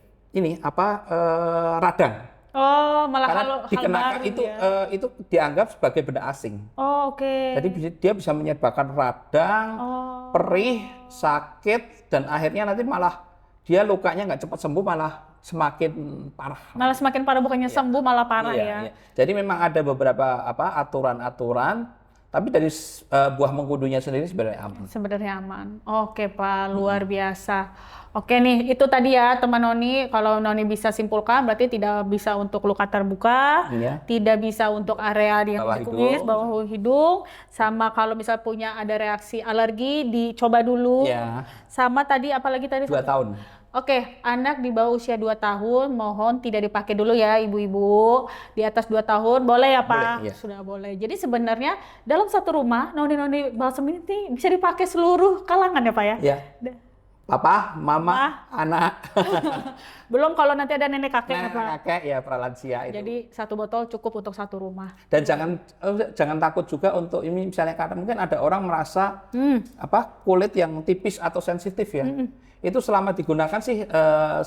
radang. Oh, malah karena dikenakan itu dianggap sebagai benda asing. Oh, oke. Jadi dia bisa menyebabkan radang, perih, sakit, dan akhirnya nanti malah dia lukanya nggak cepat sembuh, malah semakin parah. Malah semakin parah, bukannya sembuh malah parah ya. Iya. Jadi memang ada beberapa aturan-aturan, tapi dari buah mengkudunya sendiri sebenarnya aman. Oke Pak, luar biasa. Oke nih, itu tadi ya teman Noni, kalau Noni bisa simpulkan berarti tidak bisa untuk luka terbuka, tidak bisa untuk area di kumis, bawah hidung, sama kalau misal punya ada reaksi alergi dicoba dulu. Sama tadi apalagi tadi? 2 tahun. Oke, anak di bawah usia 2 tahun mohon tidak dipakai dulu ya ibu-ibu. Di atas 2 tahun boleh ya Pak? Boleh, ya. Sudah boleh. Jadi sebenarnya dalam satu rumah noni-noni balsam ini bisa dipakai seluruh kalangan ya Pak ya? Iya. Papa, mama, anak. Belum kalau nanti ada nenek kakek ya Pak? Kakek ya pralansia itu. Jadi 1 botol cukup untuk 1 rumah. Dan jangan takut juga untuk ini misalnya karena mungkin ada orang merasa kulit yang tipis atau sensitif ya. Itu selama digunakan sih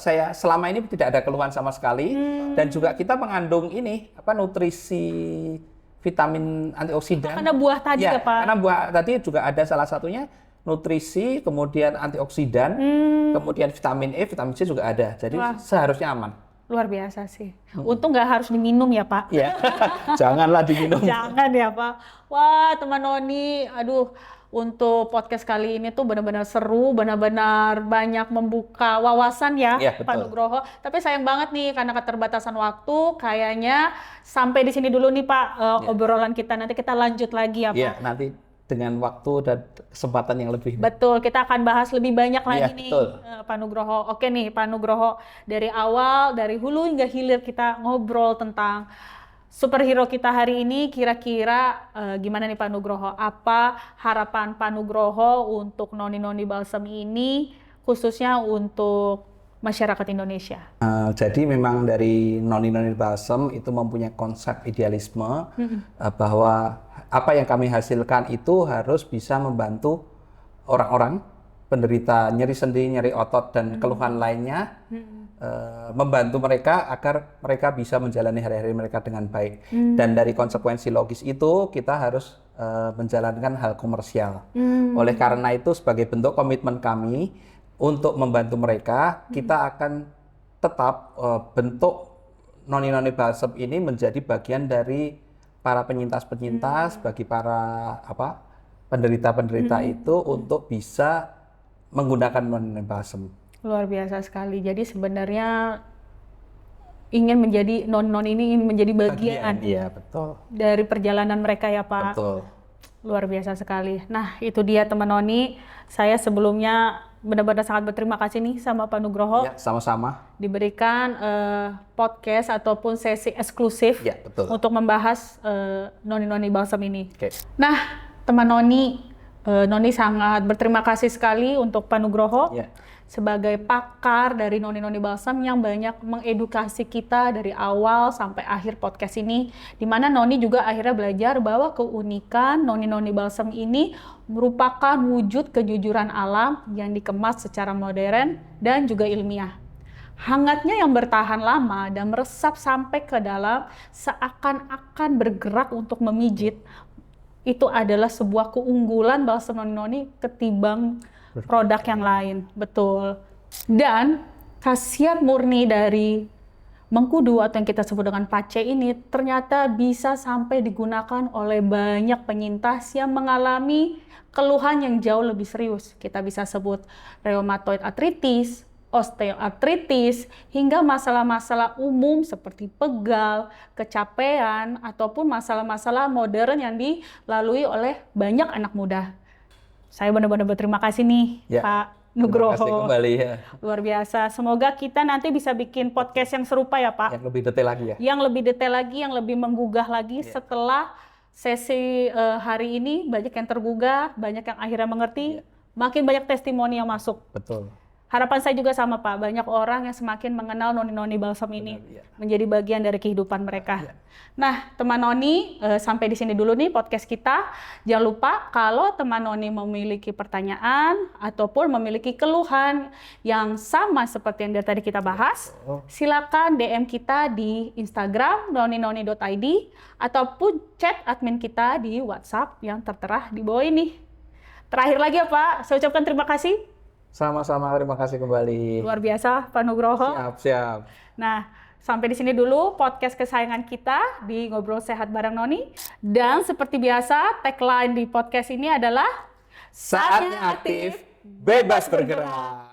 saya selama ini tidak ada keluhan sama sekali. Dan juga kita mengandung ini nutrisi vitamin antioksidan. Karena buah tadi ya Pak? Karena buah tadi juga ada salah satunya nutrisi, kemudian antioksidan, kemudian vitamin E, vitamin C juga ada. Jadi seharusnya aman. Luar biasa sih. Untung nggak harus diminum ya Pak. Ya, janganlah diminum. Jangan ya Pak. Wah teman Noni, aduh untuk podcast kali ini tuh benar-benar seru, benar-benar banyak membuka wawasan ya Iya, Pak betul. Nugroho. Tapi sayang banget nih karena keterbatasan waktu, kayaknya sampai di sini dulu nih Pak obrolan kita. Nanti kita lanjut lagi ya Pak. Iya, nanti dengan waktu dan kesempatan yang lebih. Betul, kita akan bahas lebih banyak lagi Iya, nih betul. Pak Nugroho. Oke nih Pak Nugroho, dari awal, dari hulu hingga hilir kita ngobrol tentang superhero kita hari ini. Kira-kira gimana nih Pak Nugroho? Apa harapan Pak Nugroho untuk Noni-Noni Balsam ini, khususnya untuk masyarakat Indonesia? Jadi memang dari Noni-Noni Balsam itu mempunyai konsep idealisme bahwa apa yang kami hasilkan itu harus bisa membantu orang-orang penderita nyeri sendi, nyeri otot dan keluhan lainnya, membantu mereka agar mereka bisa menjalani hari-hari mereka dengan baik. Dan dari konsekuensi logis itu kita harus menjalankan hal komersial. Oleh karena itu sebagai bentuk komitmen kami untuk membantu mereka, kita akan tetap bentuk Noni-Noni Balsam ini menjadi bagian dari para penyintas-penyintas, bagi para penderita-penderita itu untuk bisa menggunakan Noni-Noni Balsam. Luar biasa sekali. Jadi sebenarnya non ini ingin menjadi bagian Iya, betul. dari perjalanan mereka ya Pak. Betul. Luar biasa sekali. Nah itu dia teman Noni. Saya sebelumnya benar-benar sangat berterima kasih nih sama Pak Nugroho. Ya, sama-sama. Diberikan podcast ataupun sesi eksklusif Ya, betul. untuk membahas Noni-Noni Balsam ini. Oke. Nah teman Noni, Noni sangat berterima kasih sekali untuk Pak Nugroho. Ya. Sebagai pakar dari Noni-Noni Balsam yang banyak mengedukasi kita dari awal sampai akhir podcast ini, di mana Noni juga akhirnya belajar bahwa keunikan Noni-Noni Balsam ini merupakan wujud kejujuran alam yang dikemas secara modern dan juga ilmiah. Hangatnya yang bertahan lama dan meresap sampai ke dalam seakan-akan bergerak untuk memijit, itu adalah sebuah keunggulan balsam Noni-Noni ketimbang produk yang lain, betul. Dan khasiat murni dari mengkudu atau yang kita sebut dengan pace ini ternyata bisa sampai digunakan oleh banyak penyintas yang mengalami keluhan yang jauh lebih serius. Kita bisa sebut rheumatoid arthritis, osteoartritis, hingga masalah-masalah umum seperti pegal, kecapean, ataupun masalah-masalah modern yang dilalui oleh banyak anak muda. Saya benar-benar berterima kasih nih Ya, Pak Nugroho. Terima kasih kembali ya. Luar biasa. Semoga kita nanti bisa bikin podcast yang serupa ya Pak. Yang lebih detail lagi ya. Yang lebih detail lagi, yang lebih menggugah lagi setelah sesi hari ini. Banyak yang tergugah, banyak yang akhirnya mengerti, makin banyak testimoni yang masuk. Betul. Harapan saya juga sama Pak, banyak orang yang semakin mengenal Noni-Noni Balsam ini. Benar, iya. Menjadi bagian dari kehidupan mereka. Nah, teman Noni, sampai di sini dulu nih podcast kita. Jangan lupa kalau teman Noni memiliki pertanyaan ataupun memiliki keluhan yang sama seperti yang dari tadi kita bahas, silakan DM kita di Instagram noninoni.id ataupun chat admin kita di WhatsApp yang tertera di bawah ini. Terakhir lagi ya Pak, saya ucapkan terima kasih. Sama-sama, terima kasih kembali. Luar biasa Pak Nugroho. Siap. Nah, sampai di sini dulu podcast kesayangan kita di Ngobrol Sehat bareng Noni. Dan seperti biasa, tagline di podcast ini adalah Saatnya aktif, bebas bergerak.